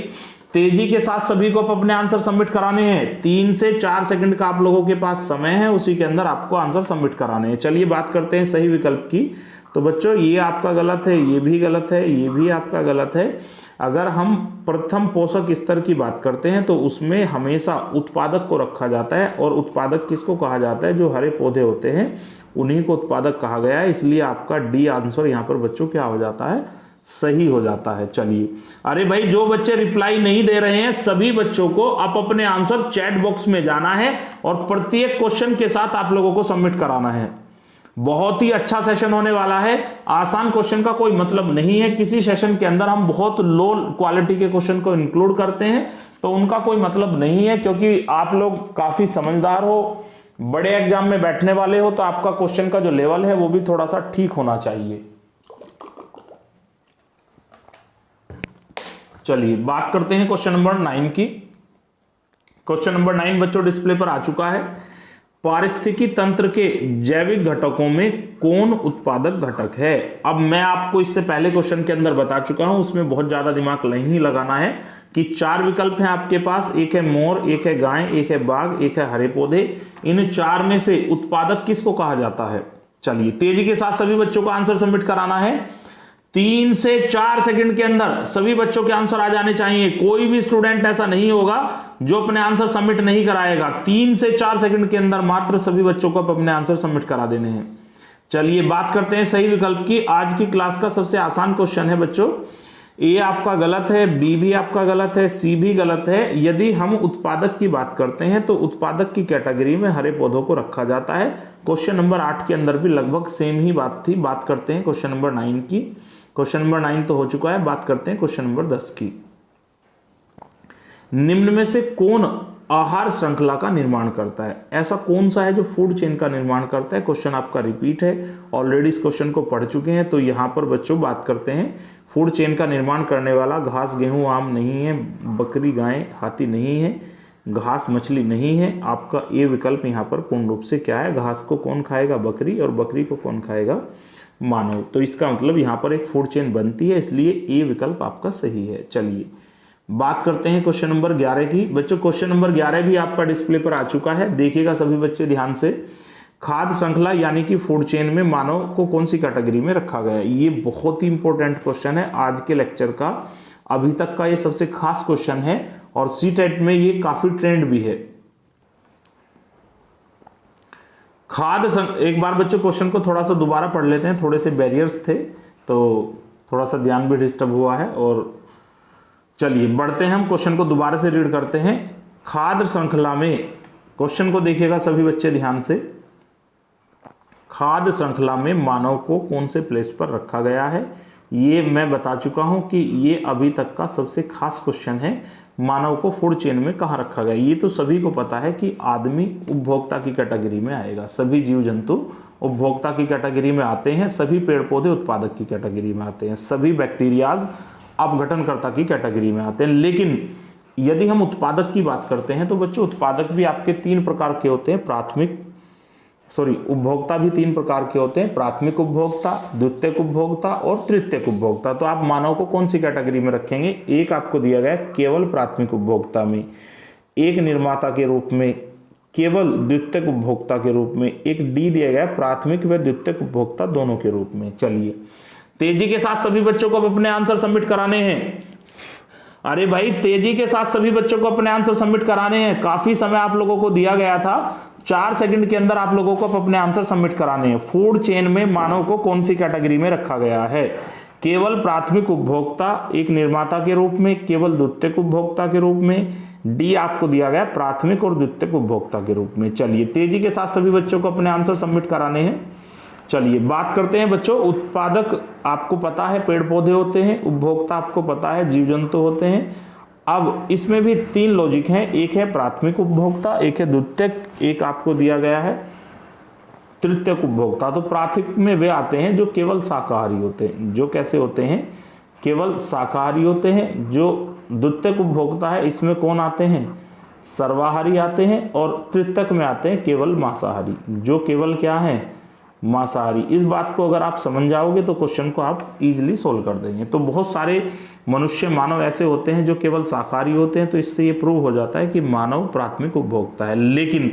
तेजी के साथ सभी को अपने आंसर सबमिट कराने हैं। 3 से 4 सेकंड का आप लोगों के पास समय है, उसी के अंदर आपको आंसर सबमिट कराने हैं। चलिए बात करते हैं सही विकल्प की। तो बच्चों ये आपका गलत है, ये भी गलत है, ये भी आपका गलत है। अगर हम प्रथम पोषक स्तर की बात करते हैं तो उसमें हमेशा उत्पादक को रखा जाता है, और उत्पादक किसको कहा जाता है, जो हरे पौधे होते हैं उन्हीं को उत्पादक कहा गया है। इसलिए आपका डी आंसर यहाँ पर बच्चों क्या हो जाता है, सही हो जाता है। चलिए, अरे भाई जो बच्चे रिप्लाई नहीं दे रहे हैं सभी बच्चों को आप अपने आंसर चैट बॉक्स में जाना है और प्रत्येक क्वेश्चन के साथ आप लोगों को सबमिट कराना है। बहुत ही अच्छा सेशन होने वाला है। आसान क्वेश्चन का कोई मतलब नहीं है। किसी सेशन के अंदर हम बहुत लो क्वालिटी के क्वेश्चन को इंक्लूड करते हैं तो उनका कोई मतलब नहीं है, क्योंकि आप लोग काफी समझदार हो, बड़े एग्जाम में बैठने वाले हो, तो आपका क्वेश्चन का जो लेवल है वो भी थोड़ा सा ठीक होना चाहिए। चलिए बात करते हैं क्वेश्चन नंबर 9 की। क्वेश्चन नंबर 9 बच्चों डिस्प्ले पर आ चुका है। पारिस्थितिकी तंत्र के जैविक घटकों में कौन उत्पादक घटक है। अब मैं आपको इससे पहले क्वेश्चन के अंदर बता चुका हूं, उसमें बहुत ज्यादा दिमाग नहीं लगाना है कि 4 विकल्प हैं आपके पास, एक है मोर, एक है गाय, एक है बाघ, एक है हरे पौधे। इन 4 में से उत्पादक किसको कहा जाता है। चलिए तेजी के साथ सभी बच्चों को आंसर सबमिट कराना है। 3 से 4 सेकंड के अंदर सभी बच्चों के आंसर आ जाने चाहिए। कोई भी स्टूडेंट ऐसा नहीं होगा जो अपने आंसर सबमिट नहीं कराएगा। 3 से 4 सेकंड के अंदर मात्र सभी बच्चों को अपने आंसर सबमिट करा देने हैं। चलिए बात करते हैं सही विकल्प की। आज की क्लास का सबसे आसान क्वेश्चन है बच्चों, ए आपका गलत है, बी भी आपका गलत है, सी भी गलत है। यदि हम उत्पादक की बात करते हैं तो उत्पादक की कैटेगरी में हरे पौधों को रखा जाता है। क्वेश्चन नंबर 8 के अंदर भी लगभग सेम ही बात थी। बात करते हैं क्वेश्चन नंबर 9 की। क्वेश्चन नंबर 9 तो हो चुका है, बात करते हैं क्वेश्चन नंबर 10 की। निम्न में से कौन आहार श्रृंखला का निर्माण करता है। ऐसा कौन सा है जो फूड चेन का निर्माण करता है। क्वेश्चन आपका रिपीट है, ऑलरेडी इस क्वेश्चन को पढ़ चुके हैं। तो यहां पर बच्चों बात करते हैं फूड चेन का निर्माण करने वाला घास, गेहूं, आम नहीं है, बकरी, गाय, हाथी नहीं है, घास, मछली नहीं है। आपका ए विकल्प यहाँ पर पूर्ण रूप से क्या है, घास को कौन खाएगा, बकरी, और बकरी को कौन खाएगा, मानव। तो इसका मतलब यहाँ पर एक फूड चेन बनती है, इसलिए ए विकल्प आपका सही है। चलिए बात करते हैं क्वेश्चन नंबर 11 की। बच्चों क्वेश्चन नंबर 11 भी आपका डिस्प्ले पर आ चुका है, देखिएगा सभी बच्चे ध्यान से। खाद्य श्रृंखला यानी कि फूड चेन में मानव को कौन सी कैटेगरी में रखा गया है। ये बहुत ही इंपॉर्टेंट क्वेश्चन है आज के लेक्चर का, अभी तक का ये सबसे खास क्वेश्चन है और सीटेट में ये काफी ट्रेंड भी है। एक बार बच्चों क्वेश्चन को थोड़ा सा दोबारा पढ़ लेते हैं, थोड़े से बैरियर्स थे तो थोड़ा सा ध्यान भी डिस्टर्ब हुआ है। और चलिए बढ़ते हैं, हम क्वेश्चन को दोबारा से रीड करते हैं। खाद्य श्रृंखला में, क्वेश्चन को देखिएगा सभी बच्चे ध्यान से। खाद्य श्रृंखला में मानव को कौन से प्लेस पर रखा गया है। ये मैं बता चुका हूं कि ये अभी तक का सबसे खास क्वेश्चन है। मानव को फूड चेन में कहाँ रखा गया, ये तो सभी को पता है कि आदमी उपभोक्ता की कैटेगरी में आएगा, सभी जीव जंतु उपभोक्ता की कैटेगरी में आते हैं, सभी पेड़ पौधे उत्पादक की कैटेगरी में आते हैं, सभी बैक्टीरियाज अपघटनकर्ता की कैटेगरी में आते हैं। लेकिन यदि हम उत्पादक की बात करते हैं तो बच्चों उत्पादक भी आपके 3 प्रकार के होते हैं। उपभोक्ता भी 3 प्रकार के होते हैं, प्राथमिक उपभोक्ता, द्वितीयक उपभोक्ता और तृतीयक उपभोक्ता। तो आप मानव को कौन सी कैटेगरी में रखेंगे। एक आपको दिया गया केवल प्राथमिक उपभोक्ता में, एक निर्माता के रूप में केवल द्वितीयक उपभोक्ता के रूप में, एक डी दिया गया है प्राथमिक व द्वितीयक उपभोक्ता दोनों के रूप में। चलिए तेजी के साथ सभी बच्चों को अपने आंसर सबमिट कराने हैं। अरे भाई तेजी के साथ सभी बच्चों को अपने आंसर सबमिट कराने हैं। काफी समय आप लोगों को दिया गया था, 4 सेकंड के अंदर आप लोगों को अपने आंसर सबमिट कराने हैं। फूड चेन में मानव को कौन सी कैटेगरी में रखा गया है? केवल प्राथमिक उपभोक्ता एक निर्माता के रूप में, केवल द्वितीयक उपभोक्ता के रूप में, डी आपको दिया गया प्राथमिक और द्वितीयक उपभोक्ता के रूप में। चलिए तेजी के साथ सभी बच्चों को अपने आंसर सबमिट कराने हैं। चलिए बात करते हैं बच्चों, उत्पादक आपको पता है पेड़ पौधे होते हैं, उपभोक्ता आपको पता है जीव जंतु होते हैं। अब इसमें भी 3 लॉजिक हैं, एक है प्राथमिक उपभोक्ता, एक है द्वितीयक, एक आपको दिया गया है तृतीयक उपभोक्ता। तो प्राथमिक में वे आते हैं जो केवल शाकाहारी होते हैं, जो कैसे होते हैं? केवल शाकाहारी होते हैं। जो द्वितीयक उपभोक्ता है इसमें कौन आते हैं? सर्वाहारी आते हैं। और तृतीयक में आते हैं केवल मांसाहारी, जो केवल क्या है? मांसाहारी। इस बात को अगर आप समझ जाओगे तो क्वेश्चन को आप इजीली सोल्व कर देंगे। तो बहुत सारे मनुष्य मानव ऐसे होते हैं जो केवल शाकाहारी होते हैं, तो इससे ये प्रूव हो जाता है कि मानव प्राथमिक उपभोक्ता है। लेकिन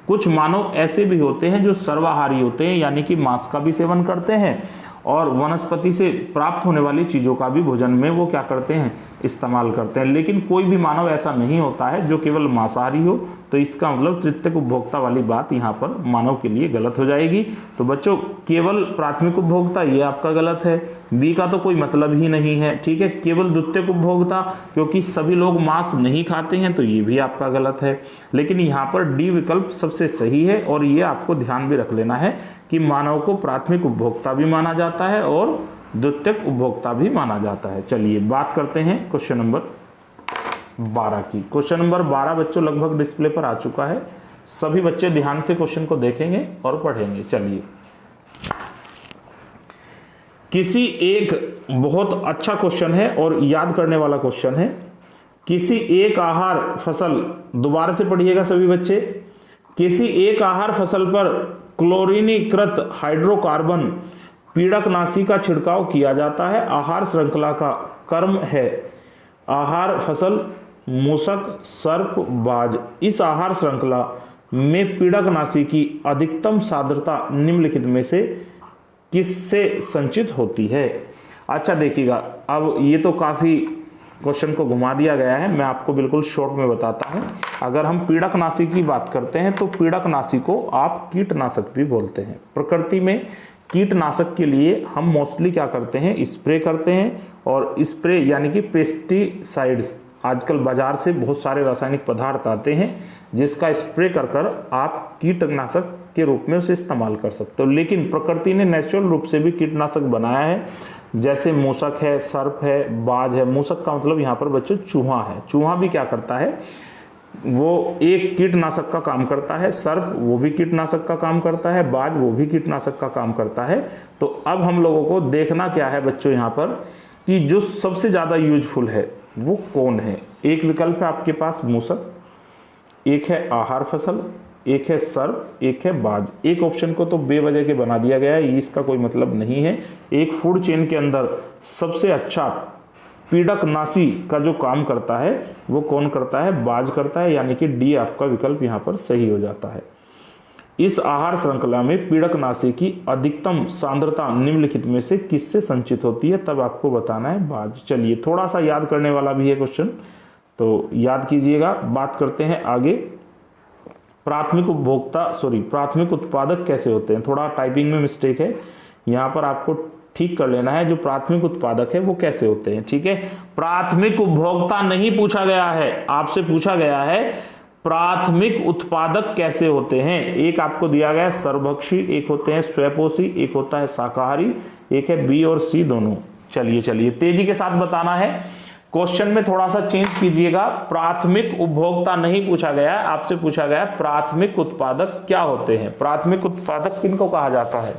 कुछ मानव ऐसे भी होते हैं जो सर्वाहारी होते हैं, यानी कि मांस का भी सेवन करते हैं और वनस्पति से प्राप्त होने वाली चीजों का भी भोजन में वो क्या करते हैं? इस्तेमाल करते हैं। लेकिन कोई भी मानव ऐसा नहीं होता है जो केवल मांसाहारी हो, तो इसका मतलब तृतीयक उपभोक्ता वाली बात यहाँ पर मानव के लिए गलत हो जाएगी। तो बच्चों केवल प्राथमिक उपभोक्ता ये आपका गलत है, बी का तो कोई मतलब ही नहीं है, ठीक है। केवल द्वितीयक उपभोक्ता, क्योंकि सभी लोग मांस नहीं खाते हैं, तो ये भी आपका गलत है। लेकिन यहाँ पर डी विकल्प सबसे सही है, और ये आपको ध्यान भी रख लेना है कि मानव को प्राथमिक उपभोक्ता भी माना जाता है और द्वितीयक उपभोक्ता भी माना जाता है। चलिए बात करते हैं क्वेश्चन नंबर 12 की। क्वेश्चन नंबर 12 बच्चों लगभग डिस्प्ले पर आ चुका है। सभी बच्चे ध्यान से क्वेश्चन को देखेंगे और पढ़ेंगे। चलिए, किसी एक बहुत अच्छा क्वेश्चन है और याद करने वाला क्वेश्चन है। किसी एक आहार फसल, दोबारा से पढ़िएगा सभी बच्चे, किसी एक आहार फसल पर क्लोरीनीकृत हाइड्रोकार्बन पीड़कनाशी का छिड़काव किया जाता है। आहार श्रृंखला का क्रम है आहार फसल, मूषक, सर्प, बाज। इस आहार श्रृंखला में पीड़कनाशी की अधिकतम सांद्रता निम्नलिखित में से किससे संचित होती है? अच्छा देखिएगा, अब ये तो काफी क्वेश्चन को घुमा दिया गया है, मैं आपको बिल्कुल शॉर्ट में बताता हूं। अगर हम पीड़कनाशी की बात करते हैं तो पीड़कनाशी को आप कीटनाशक भी बोलते हैं। प्रकृति में कीटनाशक के लिए हम मोस्टली क्या करते हैं? स्प्रे करते हैं। और स्प्रे यानी कि पेस्टिसाइड्स, आजकल बाजार से बहुत सारे रासायनिक पदार्थ आते हैं जिसका स्प्रे कर कर आप कीटनाशक के रूप में उसे इस्तेमाल कर सकते हो। लेकिन प्रकृति ने नेचुरल रूप से भी कीटनाशक बनाया है, जैसे मूषक है, सर्प है, बाज है। मूषक का मतलब यहाँ पर बच्चों चूहा है। चूहा भी क्या करता है? वो एक कीटनाशक का काम करता है। सर्प वो भी कीटनाशक का काम करता है। बाज वो भी कीटनाशक का काम करता है। तो अब हम लोगों को देखना क्या है बच्चों यहाँ पर, कि जो सबसे ज्यादा यूजफुल है वो कौन है? एक विकल्प है आपके पास मूषक, एक है आहार फसल, एक है सर्प, एक है बाज। एक ऑप्शन को तो बेवजह के बना दिया गया है, इसका कोई मतलब नहीं है। एक फूड चेन के अंदर सबसे अच्छा पीड़कनाशी का जो काम करता है वो कौन करता है? बाज करता है, यानी कि डी आपका विकल्प यहाँ पर सही हो जाता है। इस आहार श्रृंखला में पीड़कनाशी की अधिकतम सांद्रता निम्नलिखित में से किससे संचित होती है? तब आपको बताना है बाज। चलिए, थोड़ा सा याद करने वाला भी है क्वेश्चन, तो याद कीजिएगा। बात करते हैं आगे। प्राथमिक उत्पादक कैसे होते हैं? थोड़ा टाइपिंग में मिस्टेक है, यहाँ पर आपको ठीक कर लेना है। जो प्राथमिक उत्पादक है वो कैसे होते हैं, ठीक है। प्राथमिक उपभोक्ता नहीं पूछा गया है, आपसे पूछा गया है प्राथमिक उत्पादक कैसे होते हैं। एक आपको दिया गया है सर्वभक्षी, एक होते हैं स्वयंपोषी, एक होता है शाकाहारी, एक है बी और सी दोनों। चलिए तेजी के साथ बताना है। क्वेश्चन में थोड़ा सा चेंज कीजिएगा। प्राथमिक उपभोक्ता नहीं पूछा गया है, आपसे पूछा गया प्राथमिक उत्पादक क्या होते हैं। प्राथमिक उत्पादक किनको कहा जाता है?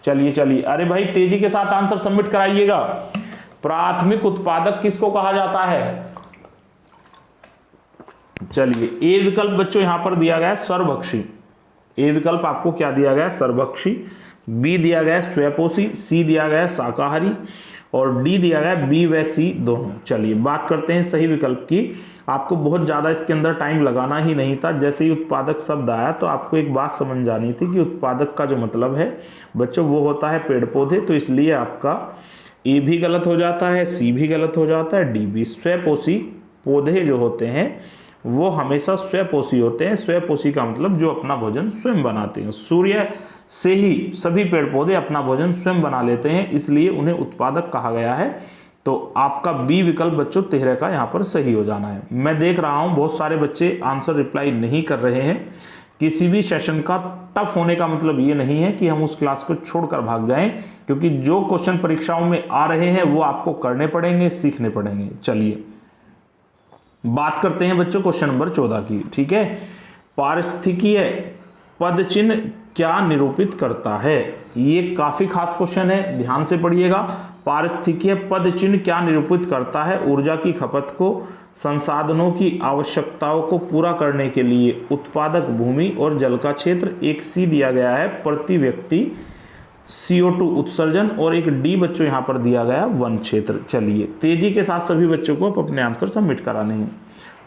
चलिए, अरे भाई तेजी के साथ आंसर सबमिट कराइएगा। प्राथमिक उत्पादक किसको कहा जाता है? चलिए, ए विकल्प बच्चों यहां पर दिया गया है सर्वभक्षी। ए विकल्प आपको क्या दिया गया है, सर्वभक्षी, बी दिया गया है स्वयंपोषी, सी दिया गया है शाकाहारी और डी दिया गया है बी व सी दोनों। चलिए बात करते हैं सही विकल्प की। आपको बहुत ज़्यादा इसके अंदर टाइम लगाना ही नहीं था। जैसे ही उत्पादक शब्द आया तो आपको एक बात समझ जानी थी कि उत्पादक का जो मतलब है बच्चों वो होता है पेड़ पौधे, तो इसलिए आपका ए भी गलत हो जाता है, सी भी गलत हो जाता है, डी भी। स्वयंपोषी पौधे जो होते हैं वो हमेशा स्वयंपोषी होते हैं। स्वयंपोषी का मतलब जो अपना भोजन स्वयं बनाते हैं। सूर्य से ही सभी पेड़ पौधे अपना भोजन स्वयं बना लेते हैं, इसलिए उन्हें उत्पादक कहा गया है। तो आपका बी विकल्प बच्चों 13 का यहाँ पर सही हो जाना है। मैं देख रहा हूँ बहुत सारे बच्चे आंसर रिप्लाई नहीं कर रहे हैं। किसी भी सेशन का टफ होने का मतलब ये नहीं है कि हम उस क्लास को छोड़कर भाग जाएं, क्योंकि जो क्वेश्चन परीक्षाओं में आ रहे हैं वो आपको करने पड़ेंगे, सीखने पड़ेंगे। चलिए बात करते हैं बच्चों क्वेश्चन नंबर 14 की। ठीक है, पारिस्थितिकीय पद चिन्ह क्या निरूपित करता है? ये काफी खास क्वेश्चन है, ध्यान से पढ़िएगा। पारिस्थितिकीय पद चिन्ह क्या निरूपित करता है? ऊर्जा की खपत को, संसाधनों की आवश्यकताओं को पूरा करने के लिए उत्पादक भूमि और जल का क्षेत्र। एक सी दिया गया है प्रति व्यक्ति CO2 उत्सर्जन और एक डी बच्चों यहां पर दिया गया वन क्षेत्र। चलिए तेजी के साथ सभी बच्चों को अपने आंसर सबमिट कराने हैं।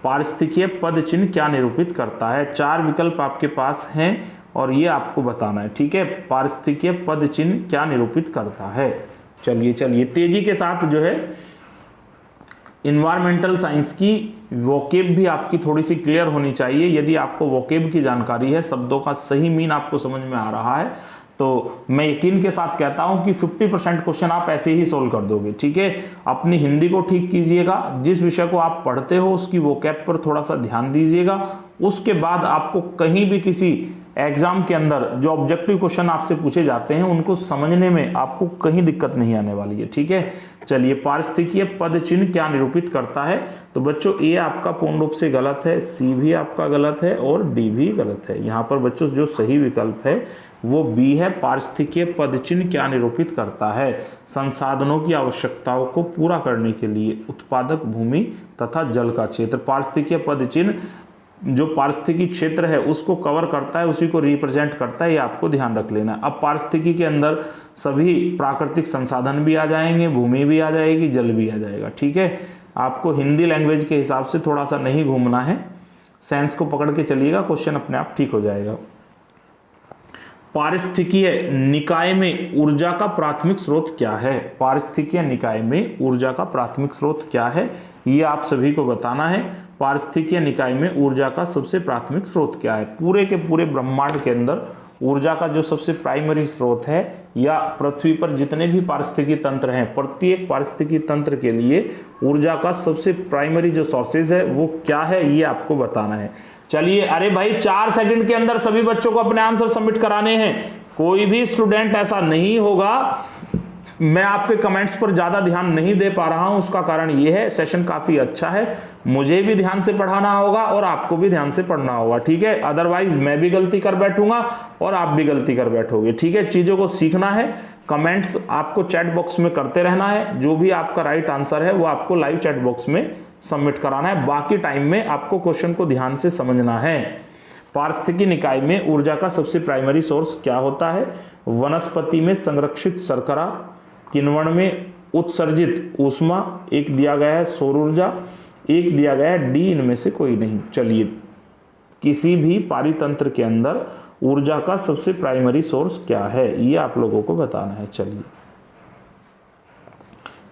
पारिस्थितिकीय पद चिन्ह क्या निरूपित करता है? 4 विकल्प आपके पास हैं और ये आपको बताना है। ठीक है, पारिस्थितिकीय पद चिन्ह क्या निरूपित करता है? चलिए तेजी के साथ जो है इन्वायरमेंटल साइंस की वोकेब भी आपकी थोड़ी सी क्लियर होनी चाहिए। यदि आपको वोकेब की जानकारी है, शब्दों का सही मीन आपको समझ में आ रहा है, तो मैं यकीन के साथ कहता हूं कि 50% क्वेश्चन आप ऐसे ही सोल्व कर दोगे। ठीक है, अपनी हिंदी को ठीक कीजिएगा, जिस विषय को आप पढ़ते हो उसकी वोकैब पर थोड़ा सा ध्यान दीजिएगा। उसके बाद आपको कहीं भी किसी एग्जाम के अंदर जो ऑब्जेक्टिव क्वेश्चन आपसे पूछे जाते हैं उनको समझने में आपको कहीं दिक्कत नहीं आने वाली है। ठीक है, चलिए पारिस्थितिकीय पद चिन्ह क्या निरूपित करता है? तो बच्चों ए आपका पूर्ण रूप से गलत है, सी भी आपका गलत है और डी भी गलत है। यहाँ पर बच्चों जो सही विकल्प है वो बी है। पारिस्थितिकीय पद चिन्ह क्या निरूपित करता है? संसाधनों की आवश्यकताओं को पूरा करने के लिए उत्पादक भूमि तथा जल का क्षेत्र। पारिस्थितिकीय पद चिन्ह जो पारिस्थितिकी क्षेत्र है उसको कवर करता है, उसी को रिप्रेजेंट करता है, ये आपको ध्यान रख लेना है। अब पारिस्थितिकी के अंदर सभी प्राकृतिक संसाधन भी आ जाएंगे, भूमि भी आ जाएगी, जल भी आ जाएगा। ठीक है, आपको हिंदी लैंग्वेज के हिसाब से थोड़ा सा नहीं घूमना है, सेंस को पकड़ के चलिएगा, क्वेश्चन अपने आप ठीक हो जाएगा। पारिस्थितिकीय निकाय में ऊर्जा का प्राथमिक स्रोत क्या है? पारिस्थितिकीय निकाय में ऊर्जा का प्राथमिक स्रोत क्या है, ये आप सभी को बताना है। पारिस्थितिकीय निकाय में ऊर्जा का सबसे प्राथमिक स्रोत क्या है? पूरे के पूरे ब्रह्मांड के अंदर ऊर्जा का जो सबसे प्राइमरी स्रोत है, या पृथ्वी पर जितने भी पारिस्थितिकी तंत्र हैं, प्रत्येक पारिस्थितिकी तंत्र के लिए ऊर्जा का सबसे प्राइमरी जो सोर्सेज है वो क्या है, ये आपको बताना है। चलिए, अरे भाई 4 सेकंड के अंदर सभी बच्चों को अपने आंसर सबमिट कराने हैं। कोई भी स्टूडेंट ऐसा नहीं होगा, मैं आपके कमेंट्स पर ज्यादा ध्यान नहीं दे पा रहा हूं, उसका कारण यह है सेशन काफी अच्छा है, मुझे भी ध्यान से पढ़ाना होगा और आपको भी ध्यान से पढ़ना होगा। ठीक है, अदरवाइज मैं भी गलती कर बैठूंगा और आप भी गलती कर बैठोगे। ठीक है, चीजों को सीखना है, कमेंट्स आपको चैट बॉक्स में करते रहना है, जो भी आपका राइट आंसर है वो आपको लाइव चैट बॉक्स में सबमिट कराना है। बाकी टाइम में आपको क्वेश्चन को ध्यान से समझना है। पारिस्थितिकी निकाय में ऊर्जा का सबसे प्राइमरी सोर्स क्या होता है? वनस्पति में संरक्षित शर्करा, किण्वन में उत्सर्जित ऊष्मा, एक दिया गया है सौर ऊर्जा, एक दिया गया है डी, इनमें से कोई नहीं। चलिए, किसी भी पारितंत्र के अंदर ऊर्जा का सबसे प्राइमरी सोर्स क्या है, ये आप लोगों को बताना है। चलिए,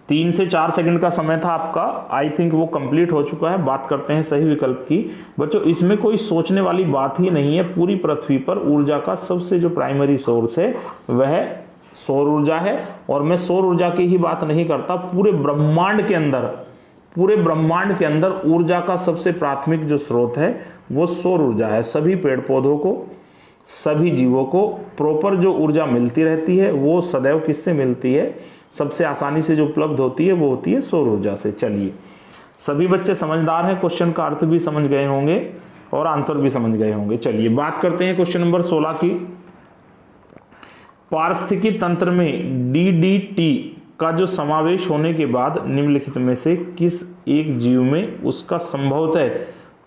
3 से 4 सेकंड का समय था आपका, आई थिंक वो कंप्लीट हो चुका है। बात करते हैं सही विकल्प की। बच्चों इसमें कोई सोचने वाली बात ही नहीं है, पूरी पृथ्वी पर ऊर्जा का सबसे जो प्राइमरी सोर्स है वह सौर ऊर्जा है। और मैं सौर ऊर्जा की ही बात नहीं करता, पूरे ब्रह्मांड के अंदर ऊर्जा का सबसे प्राथमिक जो स्रोत है वो सौर ऊर्जा है। सभी पेड़ पौधों को, सभी जीवों को प्रॉपर जो ऊर्जा मिलती रहती है वो सदैव किससे मिलती है? सबसे आसानी से जो उपलब्ध होती है वो होती है सौर ऊर्जा से। चलिए, सभी बच्चे समझदार हैं, क्वेश्चन का अर्थ भी समझ गए होंगे और आंसर भी समझ गए होंगे। चलिए बात करते हैं क्वेश्चन नंबर 16 की। पारिस्थितिकी तंत्र में DDT का जो समावेश होने के बाद निम्नलिखित में से किस एक जीव में उसका संभवतः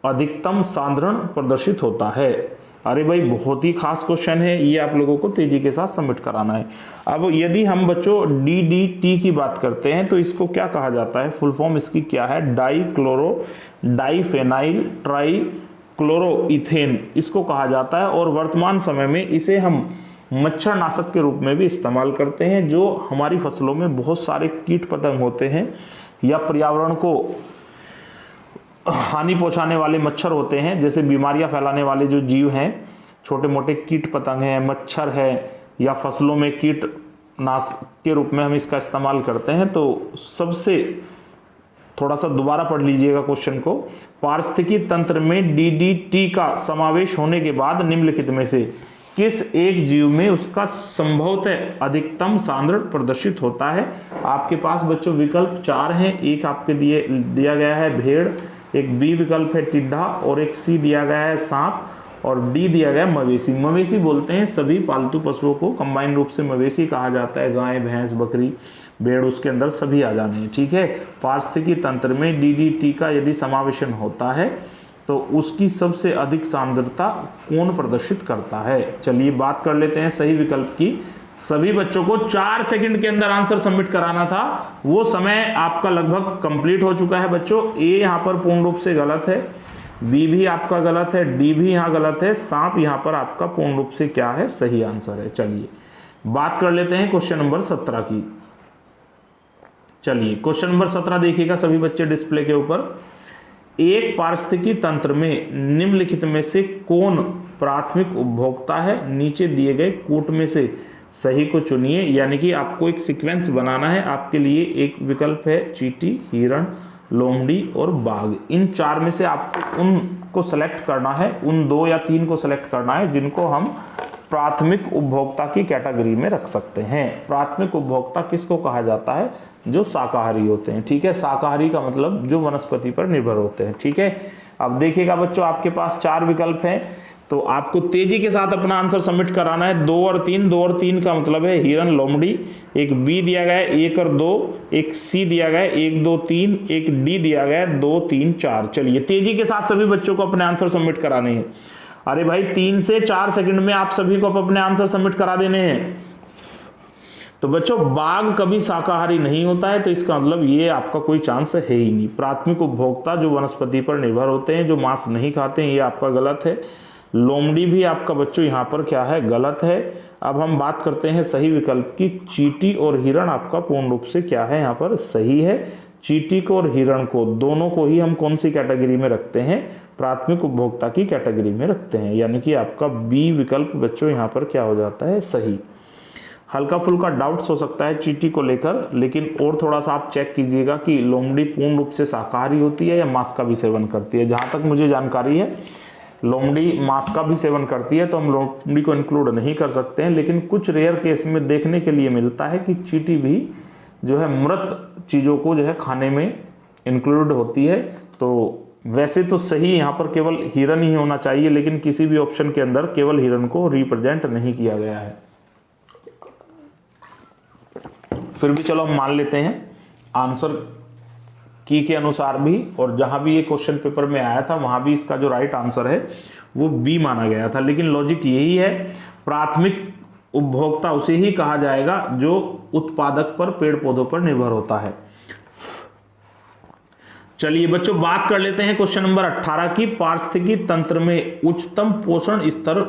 अधिकतम सांद्रण प्रदर्शित होता है? अरे भाई बहुत ही खास क्वेश्चन है, ये आप लोगों को तेजी के साथ सबमिट कराना है। अब यदि हम बच्चों DDT की बात करते हैं तो इसको क्या कहा जाता है, फुल फॉर्म इसकी क्या है, डाइक्लोरो डाइफेनाइल ट्राइक्लोरोइथेन इसको कहा जाता है। और वर्तमान समय में इसे हम मच्छर नाशक के रूप में भी इस्तेमाल करते हैं। जो हमारी फसलों में बहुत सारे कीट पतंग होते हैं या पर्यावरण को हानि पहुंचाने वाले मच्छर होते हैं, जैसे बीमारियां फैलाने वाले जो जीव हैं, छोटे मोटे कीट पतंग हैं, मच्छर है, या फसलों में कीटनाशक के रूप में हम इसका इस्तेमाल करते हैं। तो सबसे थोड़ा सा दोबारा पढ़ लीजिएगा क्वेश्चन को। पारिस्थितिकी तंत्र में DDT का समावेश होने के बाद निम्नलिखित में से किस एक जीव में उसका संभवतः अधिकतम सांद्रण प्रदर्शित होता है। आपके पास बच्चों विकल्प 4 हैं। एक आपके दिया गया है भेड़, एक B विकल्प है टिड्ढा, और एक C दिया गया है सांप, और D दिया गया है मवेशी। मवेशी बोलते हैं सभी पालतू पशुओं को, कंबाइन रूप से मवेशी कहा जाता है। गाय, भैंस, बकरी, भेड़ उसके अंदर सभी आ जाने हैं। ठीक है, पारिस्थितिकी तंत्र में DDT का यदि समावेशन होता है तो उसकी सबसे अधिक सांद्रता कौन प्रदर्शित करता है। चलिए बात कर लेते हैं सही विकल्प की। सभी बच्चों को 4 सेकंड के अंदर आंसर सबमिट कराना था, वो समय आपका लगभग कंप्लीट हो चुका है बच्चों। ए यहाँ पर पूर्ण रूप से गलत है, बी भी आपका गलत है, डी भी यहाँ गलत है, सांप यहाँ पर आपका पूर्ण रूप से क्या है, सही आंसर है। चलिए बात कर लेते हैं क्वेश्चन नंबर 17 की। चलिए क्वेश्चन नंबर 17 देखिएगा सभी बच्चे डिस्प्ले के ऊपर। एक पारिस्थितिकी तंत्र में निम्नलिखित में से कौन प्राथमिक उपभोक्ता है, नीचे दिए गए कूट में से सही को चुनिए। यानी कि आपको एक सीक्वेंस बनाना है। आपके लिए एक विकल्प है चींटी, हिरण, लोमड़ी और बाघ। इन 4 में से आपको उनको सेलेक्ट करना है, उन 2 या 3 को सेलेक्ट करना है जिनको हम प्राथमिक उपभोक्ता की कैटेगरी में रख सकते हैं। प्राथमिक उपभोक्ता किसको कहा जाता है, जो शाकाहारी होते हैं। ठीक है, शाकाहारी का मतलब जो वनस्पति पर निर्भर होते हैं। ठीक है, अब देखिएगा बच्चों आपके पास 4 विकल्प हैं, तो आपको तेजी के साथ अपना आंसर सबमिट कराना है। 2 और 3, 2 और 3 का मतलब है हिरन, लोमड़ी। एक बी दिया गया है 1 और 2, एक सी दिया गया है 1 2 3, एक डी दिया गया है 2 3 4। चलिए तेजी के साथ सभी बच्चों को अपने आंसर सबमिट कराने हैं। अरे भाई 3 से 4 सेकंड में आप सभी को अपने आंसर सबमिट करा देने हैं। तो बच्चों बाघ कभी शाकाहारी नहीं होता है, तो इसका मतलब ये आपका कोई चांस है ही नहीं। प्राथमिक उपभोक्ता जो वनस्पति पर निर्भर होते हैं, जो मांस नहीं खाते हैं, ये आपका गलत है। लोमड़ी भी आपका बच्चों यहाँ पर क्या है, गलत है। अब हम बात करते हैं सही विकल्प की। चींटी और हिरण आपका पूर्ण रूप से क्या है, यहाँ पर सही है। चींटी को और हिरण को दोनों को ही हम कौन सी कैटेगरी में रखते हैं, प्राथमिक उपभोक्ता की कैटेगरी में रखते हैं। यानी कि आपका बी विकल्प बच्चों यहाँ पर क्या हो जाता है, सही। हल्का फुल्का डाउट्स हो सकता है चींटी को लेकर, लेकिन और थोड़ा सा आप चेक कीजिएगा कि लोमड़ी पूर्ण रूप से शाकाहारी होती है या मांस का भी सेवन करती है। जहाँ तक मुझे जानकारी है लोमड़ी मांस का भी सेवन करती है, तो हम लोमड़ी को इंक्लूड नहीं कर सकते हैं। लेकिन कुछ रेयर केस में देखने के लिए मिलता है कि चींटी भी जो है मृत चीज़ों को जो है खाने में इंक्लूड होती है। तो वैसे तो सही यहाँ पर केवल हिरन ही होना चाहिए, लेकिन किसी भी ऑप्शन के अंदर केवल हिरन को रिप्रेजेंट नहीं किया गया है। फिर भी चलो हम मान लेते हैं आंसर की के अनुसार भी, और जहां भी ये क्वेश्चन पेपर में आया था वहां भी इसका जो राइट आंसर है वो बी माना गया था। लेकिन लॉजिक यही है, प्राथमिक उपभोक्ता उसे ही कहा जाएगा जो उत्पादक पर, पेड़ पौधों पर निर्भर होता है। चलिए बच्चों बात कर लेते हैं क्वेश्चन नंबर 18 की। पारिस्थितिकी तंत्र में उच्चतम पोषण स्तर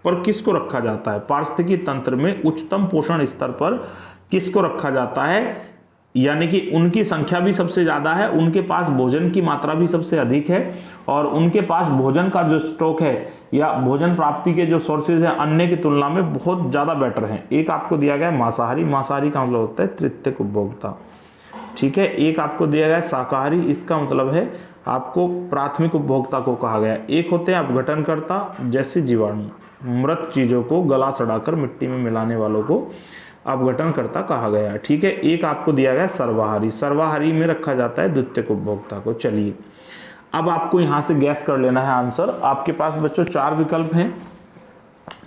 पर किसको रखा जाता है। पारिस्थितिकी तंत्र में उच्चतम पोषण स्तर पर किसको रखा जाता है, यानी कि उनकी संख्या भी सबसे ज्यादा है, उनके पास भोजन की मात्रा भी सबसे अधिक है, और उनके पास भोजन का जो स्टॉक है या भोजन प्राप्ति के जो सोर्सेज हैं अन्य की तुलना में बहुत ज्यादा बेटर हैं। एक आपको दिया गया है मांसाहारी, मांसाहारी का मतलब होता है तृतीयक उपभोक्ता। ठीक है, एक आपको दिया गया है शाकाहारी, इसका मतलब है आपको प्राथमिक उपभोक्ता को कहा गया है। एक होते हैं अपघटनकर्ता, जैसे जीवाणु, मृत चीजों को गला सड़ाकर मिट्टी में मिलाने वालों को अपघटनकर्ता कहा गया है। ठीक है, एक आपको दिया गया सर्वाहारी, सर्वाहारी में रखा जाता है द्वितीयक उपभोक्ता को। चलिए अब आपको यहां से गैस कर लेना है आंसर। आपके पास बच्चों 4 विकल्प हैं।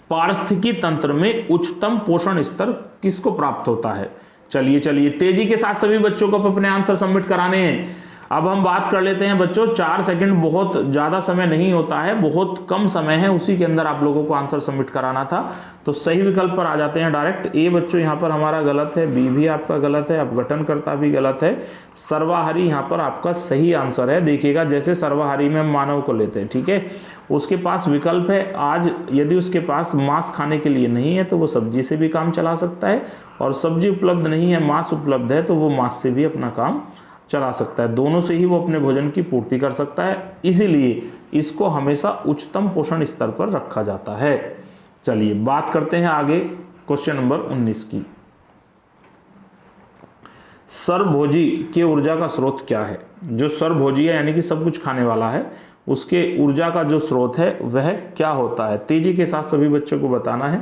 पारिस्थितिकी तंत्र में उच्चतम पोषण स्तर किसको प्राप्त होता है। चलिए तेजी के साथ सभी बच्चों को अपने आंसर सबमिट कराने हैं। अब हम बात कर लेते हैं बच्चों, 4 सेकंड बहुत ज़्यादा समय नहीं होता है, बहुत कम समय है, उसी के अंदर आप लोगों को आंसर सबमिट कराना था। तो सही विकल्प पर आ जाते हैं डायरेक्ट। ए बच्चों यहाँ पर हमारा गलत है, बी भी आपका गलत है, अपघटनकर्ता भी गलत है, सर्वाहारी यहाँ पर आपका सही आंसर है। देखिएगा जैसे सर्वाहारी में हम मानव को लेते हैं, ठीक है, उसके पास विकल्प है आज, यदि उसके पास मांस खाने के लिए नहीं है तो वो सब्जी से भी काम चला सकता है, और सब्जी उपलब्ध नहीं है, मांस उपलब्ध है, तो वो मांस से भी अपना काम चला सकता है। दोनों से ही वो अपने भोजन की पूर्ति कर सकता है, इसीलिए इसको हमेशा उच्चतम पोषण स्तर पर रखा जाता है। चलिए बात करते हैं आगे क्वेश्चन नंबर 19 की। सर्वभोजी के ऊर्जा का स्रोत क्या है? जो सर्वभोजी है यानी कि सब कुछ खाने वाला है, उसके ऊर्जा का जो स्रोत है वह क्या होता है? तेजी के साथ सभी बच्चों को बताना है।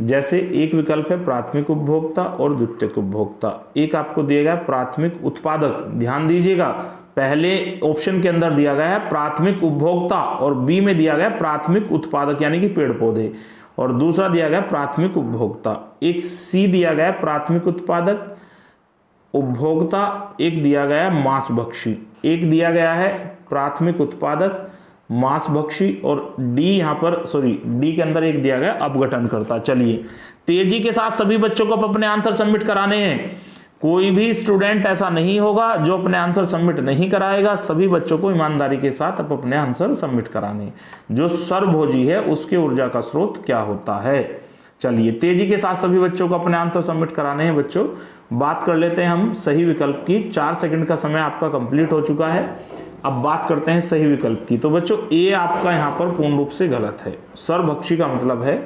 जैसे एक विकल्प है प्राथमिक उपभोक्ता और द्वितीयक उपभोक्ता। एक आपको दिया गया प्राथमिक उत्पादक, ध्यान दीजिएगा, पहले ऑप्शन के अंदर दिया गया है प्राथमिक उपभोक्ता और बी में दिया गया प्राथमिक उत्पादक यानी कि पेड़ पौधे, और दूसरा दिया गया प्राथमिक उपभोक्ता। एक सी दिया गया प्राथमिक उत्पादक उपभोक्ता, एक दिया गया है मांसभक्षी, एक दिया गया है प्राथमिक उत्पादक मांसभक्षी, और डी यहाँ पर डी के अंदर एक दिया गया अपघटनकर्ता। चलिए तेजी के साथ सभी बच्चों को अपने आंसर सबमिट कराने हैं। कोई भी स्टूडेंट ऐसा नहीं होगा जो अपने आंसर सबमिट नहीं कराएगा। सभी बच्चों को ईमानदारी के साथ अपने आंसर सबमिट कराने हैं। जो सर्वभोजी है उसके ऊर्जा का स्रोत क्या होता है? चलिए तेजी के साथ सभी बच्चों को अपने आंसर सबमिट कराने हैं। बच्चों बात कर लेते हैं हम सही विकल्प की। 4 सेकंड का समय आपका कंप्लीट हो चुका है। अब बात करते हैं सही विकल्प की। तो बच्चों ए आपका यहाँ पर पूर्ण रूप से गलत है। सर्वभक्षी का मतलब है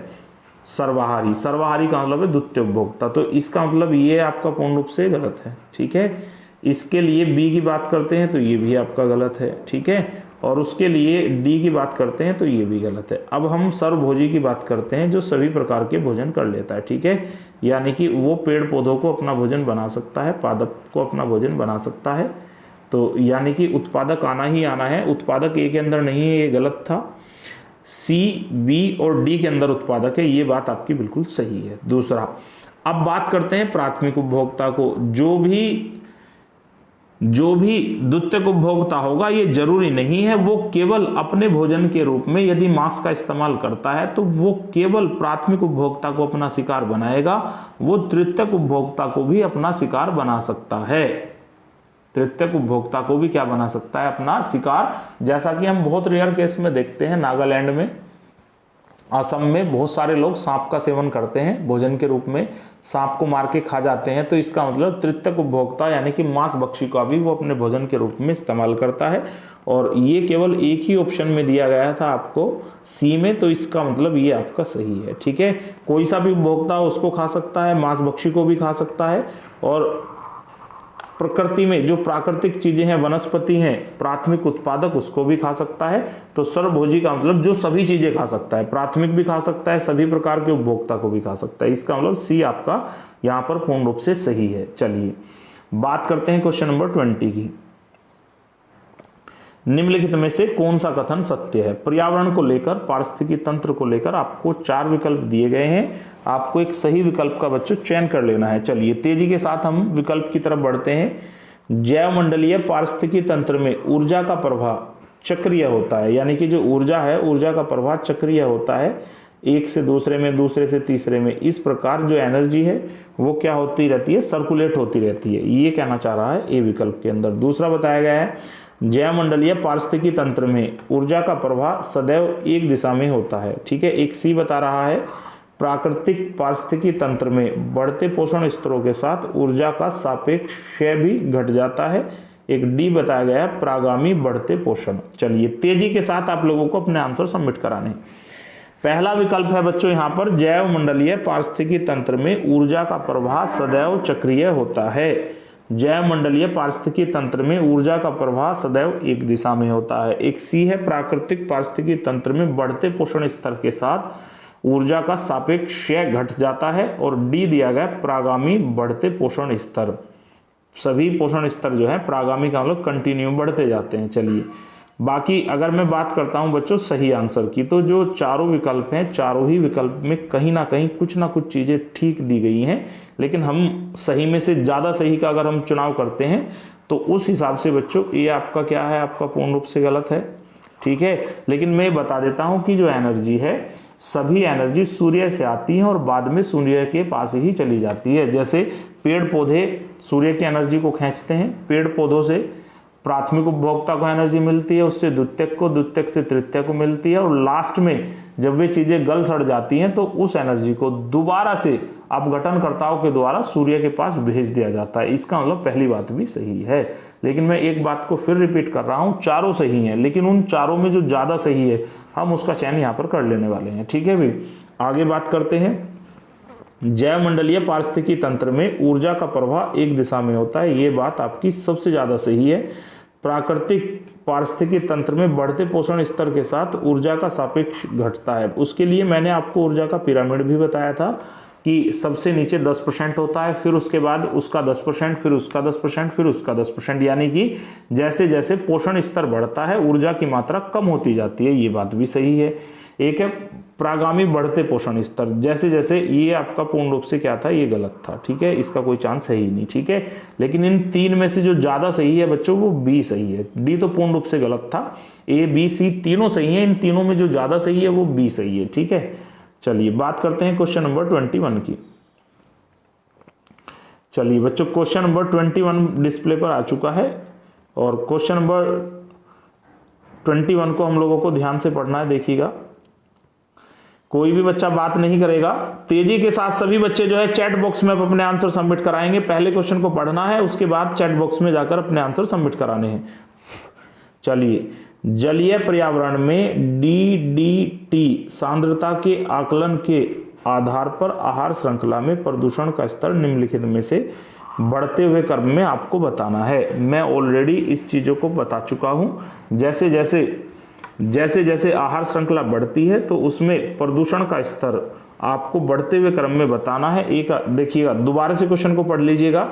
सर्वाहारी, सर्वाहारी का मतलब है द्वितीय उपभोक्ता, तो इसका मतलब ये आपका पूर्ण रूप से गलत है, ठीक है। इसके लिए बी की बात करते हैं तो ये भी आपका गलत है, ठीक है, और उसके लिए डी की बात करते हैं तो ये भी गलत है। अब हम सर्वभोजी की बात करते हैं जो सभी प्रकार के भोजन कर लेता है, ठीक है, यानी कि वो पेड़ पौधों को अपना भोजन बना सकता है, पादप को अपना भोजन बना सकता है, तो यानी कि उत्पादक आना ही आना है। उत्पादक ए के अंदर नहीं है, ये गलत था। सी, बी और डी के अंदर उत्पादक है, ये बात आपकी बिल्कुल सही है। दूसरा, अब बात करते हैं प्राथमिक उपभोक्ता को। जो भी द्वितीयक उपभोक्ता होगा ये जरूरी नहीं है वो केवल अपने भोजन के रूप में यदि मांस का इस्तेमाल करता है तो वो केवल प्राथमिक उपभोक्ता को अपना शिकार बनाएगा, वो तृतीयक उपभोक्ता को भी अपना शिकार बना सकता है। तृतीयक उपभोक्ता को भी क्या बना सकता है? अपना शिकार। जैसा कि हम बहुत रेयर केस में देखते हैं, नागालैंड में, असम में बहुत सारे लोग सांप का सेवन करते हैं भोजन के रूप में, सांप को मार के खा जाते हैं, तो इसका मतलब तृतीयक उपभोक्ता यानी कि मांसभक्षी का भी वो अपने भोजन के रूप में इस्तेमाल करता है। और ये केवल एक ही ऑप्शन में दिया गया था आपको सी में, तो इसका मतलब ये आपका सही है, ठीक है। कोई सा भी उपभोक्ता उसको खा सकता है, मांसभक्षी को भी खा सकता है, और प्रकृति में जो प्राकृतिक चीजें हैं, वनस्पति हैं, प्राथमिक उत्पादक उसको भी खा सकता है। तो सर्वभोजी का मतलब जो सभी चीजें खा सकता है, प्राथमिक भी खा सकता है, सभी प्रकार के उपभोक्ता को भी खा सकता है। इसका मतलब सी आपका यहाँ पर पूर्ण रूप से सही है। चलिए बात करते हैं क्वेश्चन नंबर 20 की। निम्नलिखित में से कौन सा कथन सत्य है? पर्यावरण को लेकर, पारिस्थितिकी तंत्र को लेकर आपको 4 विकल्प दिए गए हैं, आपको एक सही विकल्प का बच्चों चयन कर लेना है। चलिए तेजी के साथ हम विकल्प की तरफ बढ़ते हैं। जैवमंडलीय पारिस्थितिकी तंत्र में ऊर्जा का प्रवाह चक्रीय होता है, यानी कि जो ऊर्जा है, ऊर्जा का प्रवाह चक्रीय होता है, एक से दूसरे में, दूसरे से तीसरे में। इस प्रकार जो एनर्जी है वो क्या होती रहती है? सर्कुलेट होती रहती है, ये कहना चाह रहा है ए विकल्प के अंदर। दूसरा बताया गया है जैवमंडलीय पारिस्थितिकी तंत्र में ऊर्जा का प्रवाह सदैव एक दिशा में होता है, ठीक है। एक सी बता रहा है प्राकृतिक पारिस्थितिकी तंत्र में बढ़ते पोषण स्तरों के साथ ऊर्जा का सापेक्ष क्षय भी घट जाता है। एक डी बताया गया है प्रागामी बढ़ते पोषण। चलिए तेजी के साथ आप लोगों को अपने आंसर सबमिट कराने। पहला विकल्प है बच्चों यहाँ पर जैवमंडलीय पारिस्थितिकी तंत्र में ऊर्जा का प्रवाह सदैव चक्रीय होता है। जैवमंडलीय पारिस्थितिकी तंत्र में ऊर्जा का प्रवाह सदैव एक दिशा में होता है। एक सी है प्राकृतिक पारिस्थितिकी तंत्र में बढ़ते पोषण स्तर के साथ ऊर्जा का सापेक्ष क्षय घट जाता है, और डी दिया गया प्रागामी बढ़ते पोषण स्तर। सभी पोषण स्तर जो है प्रागामी का मतलब कंटिन्यू बढ़ते जाते हैं। चलिए बाकी अगर मैं बात करता हूं बच्चों सही आंसर की, तो जो चारों विकल्प हैं, चारों ही विकल्प में कहीं ना कहीं कुछ ना कुछ चीजें ठीक दी गई हैं, लेकिन हम सही में से ज्यादा सही का अगर हम चुनाव करते हैं तो उस हिसाब से बच्चों ये आपका क्या है, आपका पूर्ण रूप से गलत है। ठीक है, लेकिन मैं बता देता हूं कि जो एनर्जी है, सभी एनर्जी सूर्य से आती है और बाद में सूर्य के पास ही चली जाती है। जैसे पेड़ पौधे सूर्य की एनर्जी को खींचते हैं, पेड़ पौधों से प्राथमिक उपभोक्ता को एनर्जी मिलती है, उससे द्वितीयक को, द्वितीयक से तृतीय को मिलती है, और लास्ट में जब वे चीजें गल सड़ जाती हैं तो उस एनर्जी को दोबारा से अपघटनकर्ताओं के द्वारा सूर्य के पास भेज दिया जाता है। इसका मतलब पहली बात भी सही है, लेकिन मैं एक बात को फिर रिपीट कर रहा हूं, चारों सही हैं, लेकिन उन चारों में जो ज्यादा सही है हम उसका चयन यहाँ पर कर लेने वाले हैं। ठीक है भाई, आगे बात करते हैं। जैवमंडलीय पारिस्थितिकी तंत्र में ऊर्जा का प्रवाह एक दिशा में होता है, ये बात आपकी सबसे ज्यादा सही है। प्राकृतिक पारिस्थितिकी तंत्र में बढ़ते पोषण स्तर के साथ ऊर्जा का सापेक्ष घटता है। उसके लिए मैंने आपको ऊर्जा का पिरामिड भी बताया था कि सबसे नीचे 10% होता है, फिर उसके बाद उसका 10%, फिर उसका 10%, फिर उसका 10%, यानी कि जैसे जैसे पोषण स्तर बढ़ता है ऊर्जा की मात्रा कम होती जाती है, ये बात भी सही है। एक है प्रागामी बढ़ते पोषण स्तर, जैसे जैसे, ये आपका पूर्ण रूप से क्या था, ये गलत था। ठीक है, इसका कोई चांस है ही नहीं। ठीक है, लेकिन इन तीन में से जो ज्यादा सही है बच्चों वो बी सही है, डी तो पूर्ण रूप से गलत था। ए बी सी तीनों सही है, इन तीनों में जो ज्यादा सही है वो बी सही है। ठीक है, चलिए बात करते हैं क्वेश्चन नंबर 21 की। चलिए बच्चों, क्वेश्चन नंबर 21 डिस्प्ले पर आ चुका है, और क्वेश्चन नंबर 21 को हम लोगों को ध्यान से पढ़ना है। देखिएगा, कोई भी बच्चा बात नहीं करेगा, तेजी के साथ सभी बच्चे जो है चैट बॉक्स में अपने आंसर सबमिट कराएंगे। पहले क्वेश्चन को पढ़ना है, उसके बाद चैट बॉक्स में जाकर अपने आंसर सबमिट कराने हैं। चलिए, जलीय पर्यावरण में DDT सांद्रता के आकलन के आधार पर आहार श्रृंखला में प्रदूषण का स्तर निम्नलिखित में से बढ़ते हुए क्रम में आपको बताना है। मैं ऑलरेडी इस चीजों को बता चुका हूं। जैसे जैसे आहार श्रृंखला बढ़ती है तो उसमें प्रदूषण का स्तर आपको बढ़ते हुए क्रम में बताना है। एक देखिएगा, दोबारा से क्वेश्चन को पढ़ लीजिएगा।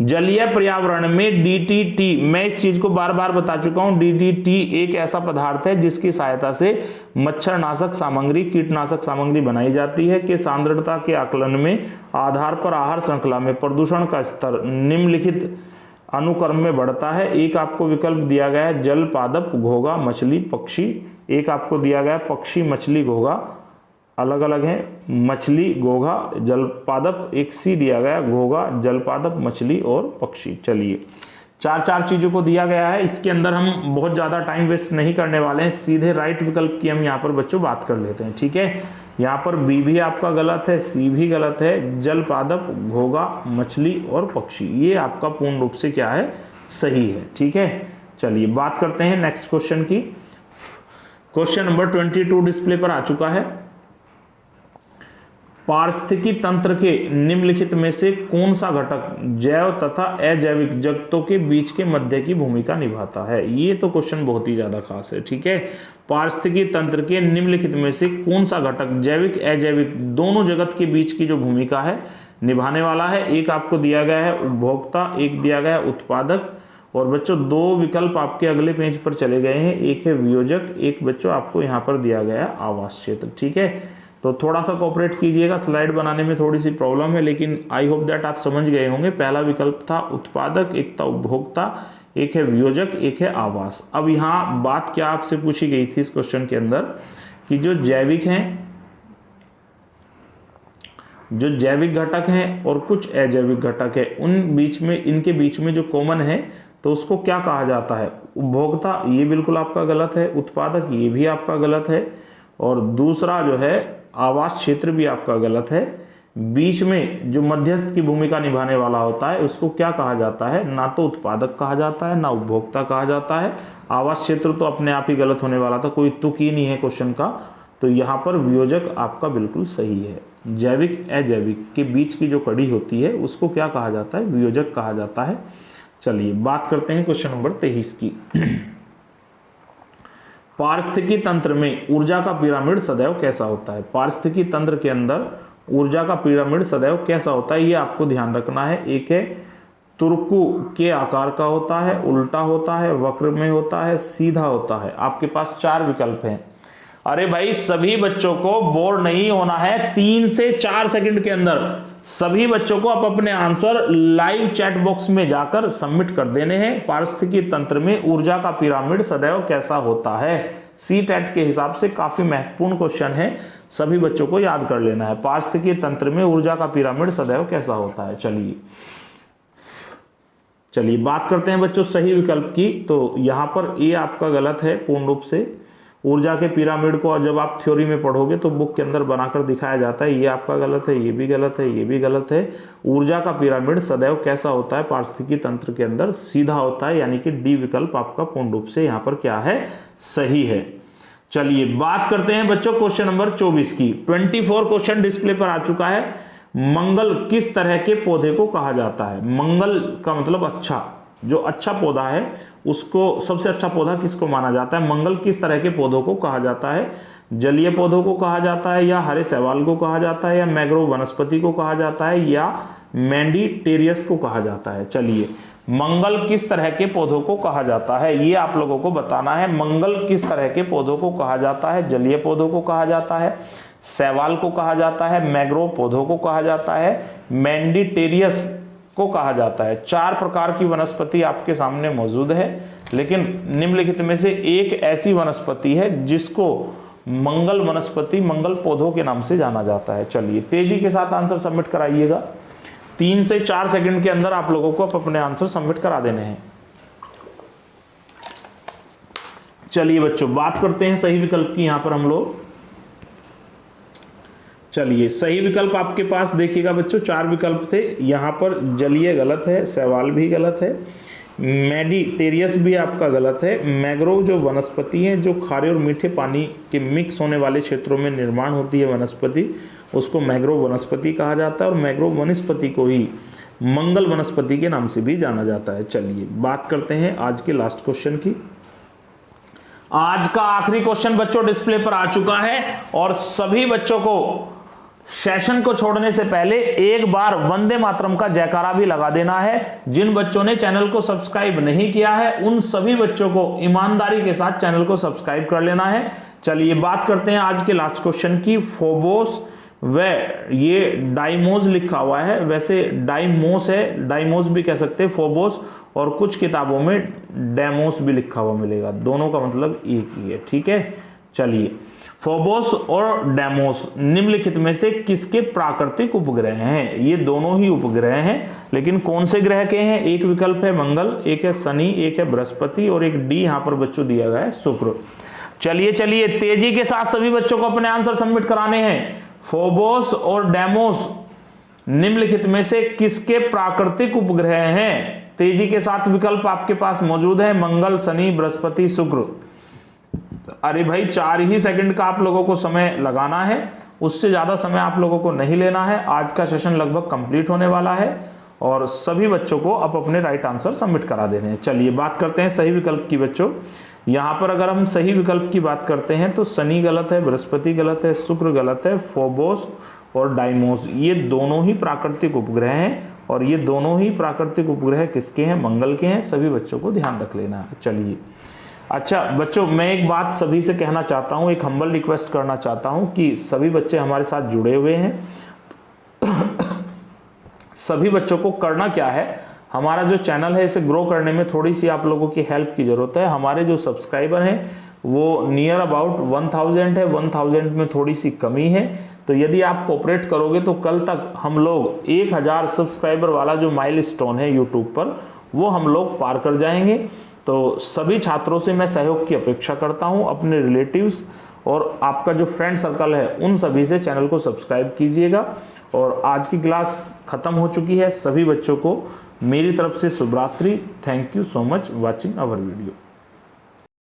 जलीय पर्यावरण में DDT, मैं इस चीज को बार बार बता चुका हूं, DDT एक ऐसा पदार्थ है जिसकी सहायता से मच्छरनाशक सामग्री, कीटनाशक सामग्री बनाई जाती है कि सांद्रता के आकलन में आधार पर आहार श्रृंखला में प्रदूषण का स्तर निम्नलिखित अनुक्रम में बढ़ता है। एक आपको विकल्प दिया गया है जल, पादप, घोंघा, मछली, पक्षी। एक आपको दिया गया पक्षी, मछली, घोंघा, अलग अलग है, मछली, घोंघा, जल, पादप। एक सी दिया गया, घोंघा, जल, पादप, मछली और पक्षी। चलिए, चार चीजों को दिया गया है, इसके अंदर हम बहुत ज्यादा टाइम वेस्ट नहीं करने वाले हैं, सीधे राइट विकल्प की हम यहाँ पर बच्चों बात कर लेते हैं। ठीक है, यहाँ पर बी भी आपका गलत है, सी भी गलत है, जल, पादप, घोंघा, मछली और पक्षी, ये आपका पूर्ण रूप से क्या है, सही है। ठीक है, चलिए बात करते हैं नेक्स्ट क्वेश्चन की। क्वेश्चन नंबर 22 डिस्प्ले पर आ चुका है। पारिस्थितिकी तंत्र के निम्नलिखित में से कौन सा घटक जैव तथा अजैविक जगतों के बीच के मध्य की भूमिका निभाता है? ये तो क्वेश्चन बहुत ही ज्यादा खास है। ठीक है, पारिस्थितिकी तंत्र के निम्नलिखित में से कौन सा घटक जैविक अजैविक दोनों जगत के बीच की जो भूमिका है निभाने वाला है? एक आपको दिया गया है उपभोक्ता, एक दिया गया है उत्पादक, और बच्चों दो विकल्प आपके अगले पेज पर चले गए हैं, एक है वियोजक, एक बच्चों आपको यहाँ पर दिया गया है आवास क्षेत्र। ठीक है, तो थोड़ा सा कोऑपरेट कीजिएगा, स्लाइड बनाने में थोड़ी सी प्रॉब्लम है, लेकिन आई होप दैट आप समझ गए होंगे। पहला विकल्प था उत्पादक, एक था उपभोक्ता, एक है वियोजक, एक है आवास। अब यहाँ बात क्या आपसे पूछी गई थी इस क्वेश्चन के अंदर कि जो जैविक हैं, जो जैविक घटक हैं और कुछ अजैविक घटक है, उन बीच में, इनके बीच में जो कॉमन है तो उसको क्या कहा जाता है? उपभोक्ता, ये बिल्कुल आपका गलत है। उत्पादक, ये भी आपका गलत है। और दूसरा जो है आवास क्षेत्र भी आपका गलत है। बीच में जो मध्यस्थ की भूमिका निभाने वाला होता है उसको क्या कहा जाता है? ना तो उत्पादक कहा जाता है, ना उपभोक्ता कहा जाता है। आवास क्षेत्र तो अपने आप ही गलत होने वाला था, कोई तुक ही नहीं है क्वेश्चन का। तो यहाँ पर वियोजक आपका बिल्कुल सही है। जैविक अजैविक के बीच की जो कड़ी होती है उसको क्या कहा जाता है? वियोजक कहा जाता है। चलिए बात करते हैं क्वेश्चन नंबर 23 की। पारिस्थितिकी तंत्र में ऊर्जा का पिरामिड सदैव कैसा होता है? पारिस्थितिकी तंत्र के अंदर ऊर्जा का पिरामिड सदैव कैसा होता है, ये आपको ध्यान रखना है। एक है तुर्कु के आकार का होता है, उल्टा होता है, वक्र में होता है, सीधा होता है। आपके पास 4 विकल्प हैं। अरे भाई, सभी बच्चों को बोर नहीं होना है, 3 से 4 सेकंड के अंदर सभी बच्चों को आप अपने आंसर लाइव चैट बॉक्स में जाकर सबमिट कर देने हैं। पारिस्थितिकी तंत्र में ऊर्जा का पिरामिड सदैव कैसा होता है? CTET के हिसाब से काफी महत्वपूर्ण क्वेश्चन है, सभी बच्चों को याद कर लेना है। पारिस्थितिकी तंत्र में ऊर्जा का पिरामिड सदैव कैसा होता है? चलिए बात करते हैं बच्चों सही विकल्प की। तो यहां पर ए आपका गलत है पूर्ण रूप से। ऊर्जा के पिरामिड को जब आप थ्योरी में पढ़ोगे तो बुक के अंदर बनाकर दिखाया जाता है, ये आपका गलत है, ये भी गलत है, ये भी गलत है। ऊर्जा का पिरामिड सदैव कैसा होता है? पारिस्थितिकी तंत्र के अंदर सीधा होता है, यानी कि डी विकल्प आपका पूर्ण रूप से यहाँ पर क्या है? सही है। चलिए बात करते हैं बच्चों क्वेश्चन नंबर 24 की। 24 क्वेश्चन डिस्प्ले पर आ चुका है। मंगल किस तरह के पौधे को कहा जाता है? मंगल का मतलब अच्छा, जो अच्छा पौधा है उसको सबसे अच्छा पौधा किसको माना जाता है? मंगल किस तरह के पौधों को कहा जाता है? जलीय पौधों को कहा जाता है, या हरे शैवाल को कहा जाता है, या मैंग्रोव वनस्पति को कहा जाता है, या मैंडीटेरियस को कहा जाता है? चलिए मंगल किस तरह के पौधों को कहा जाता है ये आप लोगों को बताना है। मंगल किस तरह के पौधों को कहा जाता है? जलीय पौधों को कहा जाता है, शैवाल को कहा जाता है, मैंग्रोव पौधों को कहा जाता है, मैंडीटेरियस को कहा जाता है। 4 प्रकार की वनस्पति आपके सामने मौजूद है, लेकिन निम्नलिखित में से एक ऐसी वनस्पति है जिसको मंगल वनस्पति, मंगल पौधों के नाम से जाना जाता है। चलिए तेजी के साथ आंसर सबमिट कराइएगा। 3 से 4 सेकंड के अंदर आप लोगों को अपने आंसर सबमिट करा देने हैं। चलिए बच्चों बात करते हैं सही विकल्प की। यहां पर हम लोग चलिए सही विकल्प आपके पास देखिएगा बच्चों 4 विकल्प थे। यहां पर जलीय गलत है, शैवाल भी गलत है, मैंडीटेरियस भी आपका गलत है, मैंग्रोव जो वनस्पति है जो खारे और मीठे पानी के मिक्स होने वाले क्षेत्रों में निर्माण होती है वनस्पति, उसको मैंग्रोव वनस्पति कहा जाता है, और मैंग्रोव वनस्पति को ही मंगल वनस्पति के नाम से भी जाना जाता है। चलिए बात करते हैं आज के लास्ट क्वेश्चन की। आज का आखिरी क्वेश्चन बच्चों डिस्प्ले पर आ चुका है, और सभी बच्चों को सेशन को छोड़ने से पहले एक बार वंदे मातरम का जयकारा भी लगा देना है। जिन बच्चों ने चैनल को सब्सक्राइब नहीं किया है उन सभी बच्चों को ईमानदारी के साथ चैनल को सब्सक्राइब कर लेना है। चलिए बात करते हैं आज के लास्ट क्वेश्चन की। फोबोस व ये डाइमोस लिखा हुआ है, वैसे डाइमोस है, डाइमोस भी कह सकते हैं फोबोस, और कुछ किताबों में डेमोस भी लिखा हुआ मिलेगा, दोनों का मतलब एक ही है। ठीक है, चलिए फोबोस और डेमोस निम्नलिखित में से किसके प्राकृतिक उपग्रह हैं? ये दोनों ही उपग्रह हैं, लेकिन कौन से ग्रह के हैं? एक विकल्प है मंगल, एक है शनि, एक है बृहस्पति, और एक डी यहां पर बच्चों दिया गया है शुक्र। चलिए तेजी के साथ सभी बच्चों को अपने आंसर सबमिट कराने हैं। फोबोस और डेमोस निम्नलिखित में से किसके प्राकृतिक उपग्रह हैं? तेजी के साथ विकल्प आपके पास मौजूद है, मंगल, शनि, बृहस्पति, शुक्र। अरे भाई 4 ही सेकंड का आप लोगों को समय लगाना है, उससे ज्यादा समय आप लोगों को नहीं लेना है। आज का सेशन लगभग कंप्लीट होने वाला है, और सभी बच्चों को अब अपने राइट आंसर सबमिट करा देने हैं। चलिए बात करते हैं सही विकल्प की बच्चों। यहां पर अगर हम सही विकल्प की बात करते हैं तो शनि गलत है, बृहस्पति गलत है, शुक्र गलत है, फोबोस और डाइमोस ये दोनों ही प्राकृतिक उपग्रह हैं, और ये दोनों ही प्राकृतिक उपग्रह किसके हैं? मंगल के हैं। सभी बच्चों को ध्यान रख लेना है। चलिए अच्छा बच्चों, मैं एक बात सभी से कहना चाहता हूं, एक हम्बल रिक्वेस्ट करना चाहता हूं कि सभी बच्चे हमारे साथ जुड़े हुए हैं। सभी बच्चों को करना क्या है, हमारा जो चैनल है इसे ग्रो करने में थोड़ी सी आप लोगों की हेल्प की जरूरत है। हमारे जो सब्सक्राइबर हैं वो नियर अबाउट 1000 है, 1000 में थोड़ी सी कमी है। तो यदि आप कोऑपरेट करोगे तो कल तक हम लोग 1000 सब्सक्राइबर वाला जो माइलस्टोन है यूट्यूब पर वो हम लोग पार कर जाएंगे। तो सभी छात्रों से मैं सहयोग की अपेक्षा करता हूं। अपने रिलेटिव्स और आपका जो फ्रेंड सर्कल है उन सभी से चैनल को सब्सक्राइब कीजिएगा। और आज की क्लास खत्म हो चुकी है। सभी बच्चों को मेरी तरफ से शुभ रात्रि। Thank you so much watching our video.